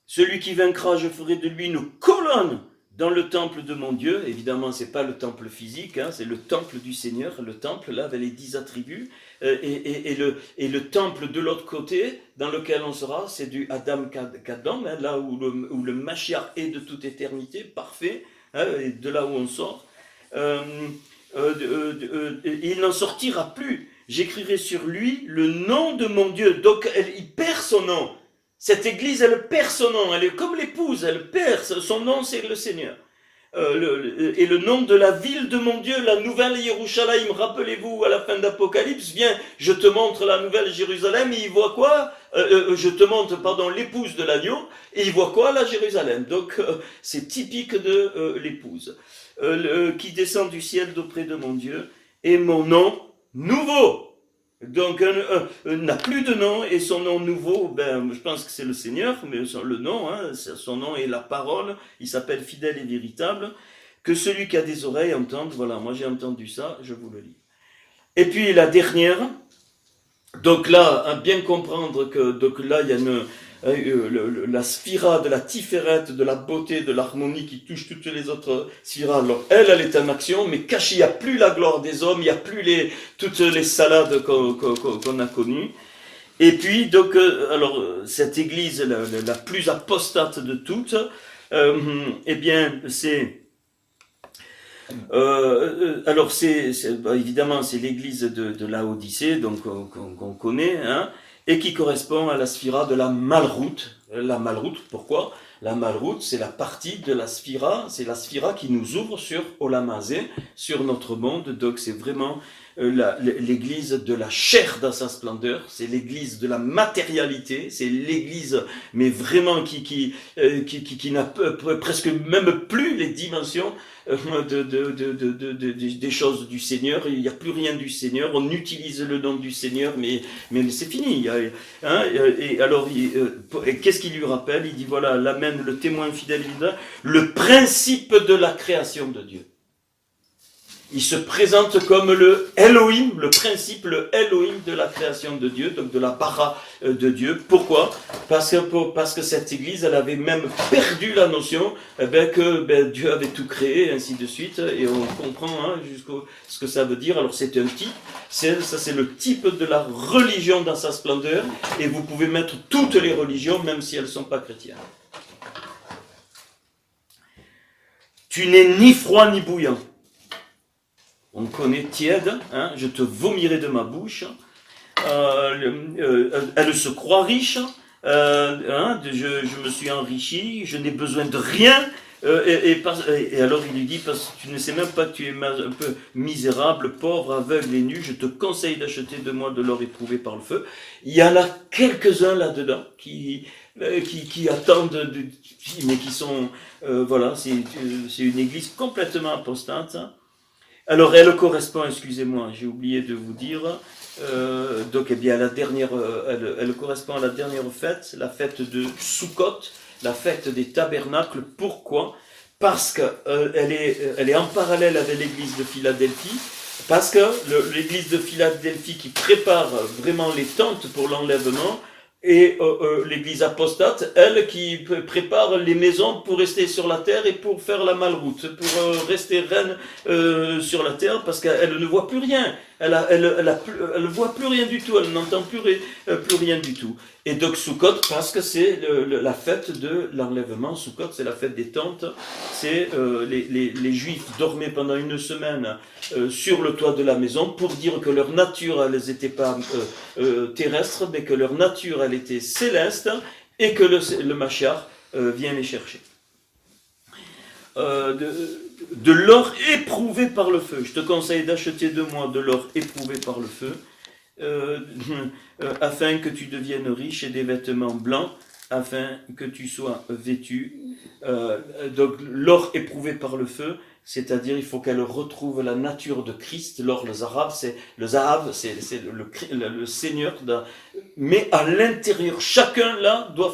Celui qui vaincra, je ferai de lui une colonne dans le temple de mon Dieu. Évidemment, ce n'est pas le temple physique, c'est le temple du Seigneur. Le temple, là, avec les 10 attributs. Et le temple de l'autre côté, dans lequel on sera, c'est du Adam Kadam, là où le Mashiach est de toute éternité, parfait, et de là où on sort. Il n'en sortira plus. J'écrirai sur lui le nom de mon Dieu. Donc, il perd son nom. Cette église, elle perd son nom. Elle est comme l'épouse, elle perd. Son nom, c'est le Seigneur. Et le nom de la ville de mon Dieu, la nouvelle Yerushalayim, rappelez-vous à la fin d'Apocalypse, viens, je te montre la nouvelle Jérusalem, et il voit quoi je te montre, l'épouse de l'agneau, et il voit quoi? La Jérusalem. Donc c'est typique de l'épouse, qui descend du ciel d'auprès de mon Dieu, et mon nom nouveau. Donc n'a plus de nom, et son nom nouveau, je pense que c'est le Seigneur, mais le nom, son nom est la parole, il s'appelle fidèle et véritable, que celui qui a des oreilles entende. Voilà, moi j'ai entendu ça, je vous le lis. Et puis la dernière, donc là, à bien comprendre que donc là il y a la sphira de la tiférette, de la beauté, de l'harmonie qui touche toutes les autres sphiras. Alors elle est en action, mais cachée, il n'y a plus la gloire des hommes, il n'y a plus toutes les salades qu'on a connues. Et puis, donc, alors, cette église, la plus apostate de toutes, eh bien, c'est... alors, évidemment, c'est l'église de Laodicée, donc qu'on connaît, et qui correspond à la sphira de la Malroute. La Malroute, pourquoi? La Malroute, c'est la partie de la sphira, c'est la sphira qui nous ouvre sur Olam Hazé, sur notre monde. Donc c'est vraiment l'église de la chair dans sa splendeur, c'est l'église de la matérialité, c'est l'église, mais vraiment qui n'a presque même plus les dimensions des choses du Seigneur. Il n'y a plus rien du Seigneur, on utilise le nom du Seigneur, mais c'est fini. Et alors, qu'est-ce qu'il lui rappelle? Il dit, voilà, l'amène, le témoin fidèle, le principe de la création de Dieu. Il se présente comme le Elohim, le principe, le Elohim de la création de Dieu, donc de la bara de Dieu. Pourquoi? Parce que cette église, elle avait même perdu la notion que Dieu avait tout créé, et ainsi de suite. Et on comprend jusqu'au ce que ça veut dire. Alors c'est un type, ça c'est le type de la religion dans sa splendeur. Et vous pouvez mettre toutes les religions, même si elles ne sont pas chrétiennes. Tu n'es ni froid ni bouillant. On connaît tiède, je te vomirai de ma bouche. Elle se croit riche, Je me suis enrichi, je n'ai besoin de rien. Et alors il lui dit, parce que tu ne sais même pas que tu es un peu misérable, pauvre, aveugle et nu, je te conseille d'acheter de moi de l'or éprouvé par le feu. Il y en a quelques-uns là-dedans qui attendent, mais qui sont, voilà, c'est une église complètement apostate. Alors elle correspond, excusez-moi, j'ai oublié de vous dire, donc eh bien elle correspond à la dernière fête, la fête de Sukkot, la fête des tabernacles. Pourquoi? Parce qu'elle est en parallèle avec l'église de Philadelphie, parce que l'église de Philadelphie qui prépare vraiment les tentes pour l'enlèvement, et l'église apostate, elle qui prépare les maisons pour rester sur la terre et pour faire la malroute, pour rester reine sur la terre, parce qu'elle ne voit plus rien. Elle voit plus rien du tout, elle n'entend plus rien du tout. Et donc Sukkot, parce que c'est la fête de l'enlèvement. Sukkot, c'est la fête des tentes. C'est les Juifs dormaient pendant une semaine sur le toit de la maison pour dire que leur nature, elles n'étaient pas terrestres, mais que leur nature, elle était céleste, et que le Mashiach vient les chercher. De l'or éprouvé par le feu. Je te conseille d'acheter de moi de l'or éprouvé par le feu, afin que tu deviennes riche, et des vêtements blancs, afin que tu sois vêtu. Donc l'or éprouvé par le feu, c'est-à-dire il faut qu'elle retrouve la nature de Christ. L'or, le zahav, c'est le Seigneur. Mais à l'intérieur, chacun là doit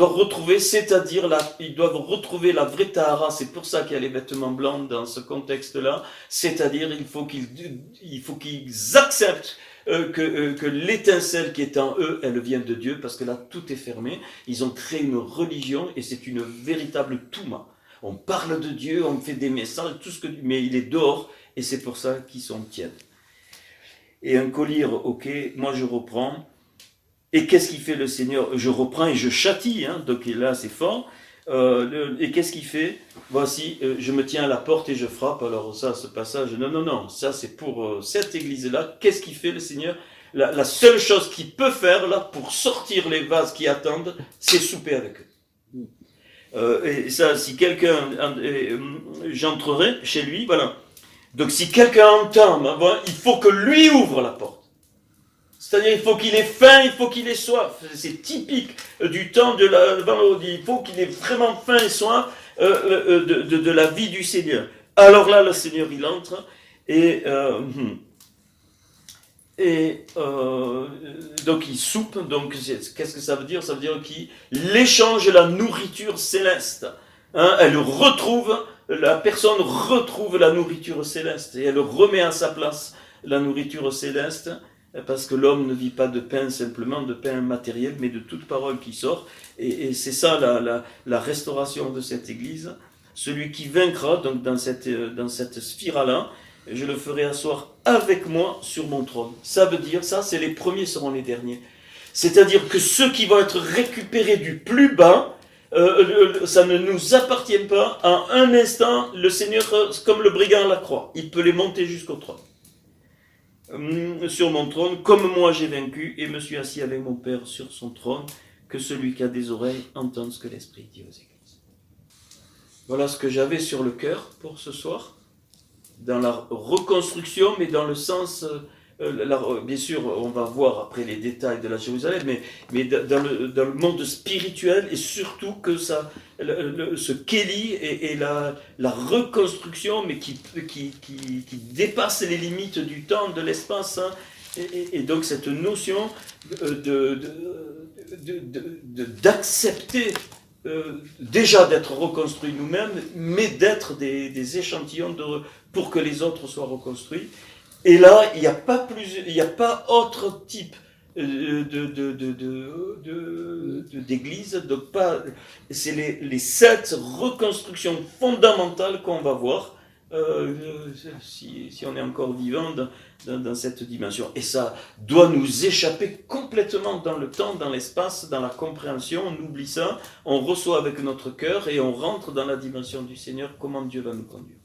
retrouver, c'est-à-dire ils doivent retrouver la vraie tahara. C'est pour ça qu'il y a les vêtements blancs dans ce contexte-là. C'est-à-dire il faut qu'ils acceptent que l'étincelle qui est en eux, elle vient de Dieu, parce que là tout est fermé. Ils ont créé une religion et c'est une véritable touma. On parle de Dieu, on fait des messages, mais il est dehors, et c'est pour ça qu'ils sont tièdes. Et un collier, ok, moi je reprends. Et qu'est-ce qu'il fait le Seigneur? Je reprends et je châtie, donc là c'est fort. Et qu'est-ce qu'il fait? Voici, je me tiens à la porte et je frappe. Alors ça, ce passage, non, ça c'est pour cette église-là. Qu'est-ce qu'il fait le Seigneur? La seule chose qu'il peut faire là pour sortir les vases qui attendent, c'est souper avec eux. Et ça, si quelqu'un, j'entrerai chez lui, voilà. Donc si quelqu'un entend, il faut que lui ouvre la porte. C'est-à-dire, il faut qu'il ait faim, il faut qu'il ait soif. C'est typique du temps de la vendredi. Il faut qu'il ait vraiment faim et soif de la vie du Seigneur. Alors là, le Seigneur, il entre donc il soupe. Donc qu'est-ce que ça veut dire? Ça veut dire qu'il échange la nourriture céleste. La personne retrouve la nourriture céleste et elle remet à sa place la nourriture céleste, parce que l'homme ne vit pas de pain simplement, de pain matériel, mais de toute parole qui sort. Et c'est ça la restauration de cette église. Celui qui vaincra, donc dans cette spirale-là, je le ferai asseoir avec moi sur mon trône. Ça veut dire, ça c'est les premiers seront les derniers. C'est-à-dire que ceux qui vont être récupérés du plus bas, ça ne nous appartient pas. En un instant, le Seigneur, comme le brigand à la croix, il peut les monter jusqu'au trône. Sur mon trône, comme moi j'ai vaincu et me suis assis avec mon Père sur son trône, que celui qui a des oreilles entende ce que l'Esprit dit aux églises. Voilà ce que j'avais sur le cœur pour ce soir, dans la reconstruction, mais dans le sens, bien sûr, on va voir après les détails de la Jérusalem, mais dans le monde spirituel, et surtout que ce Kéli et la reconstruction, mais qui dépasse les limites du temps, de l'espace, et donc cette notion d'accepter déjà d'être reconstruits nous-mêmes, mais d'être des échantillons pour que les autres soient reconstruits. Et là, il n'y a pas autre type d'église. C'est les 7 reconstructions fondamentales qu'on va voir si on est encore vivant dans cette dimension. Et ça doit nous échapper complètement dans le temps, dans l'espace, dans la compréhension. On oublie ça, on reçoit avec notre cœur et on rentre dans la dimension du Seigneur, comment Dieu va nous conduire.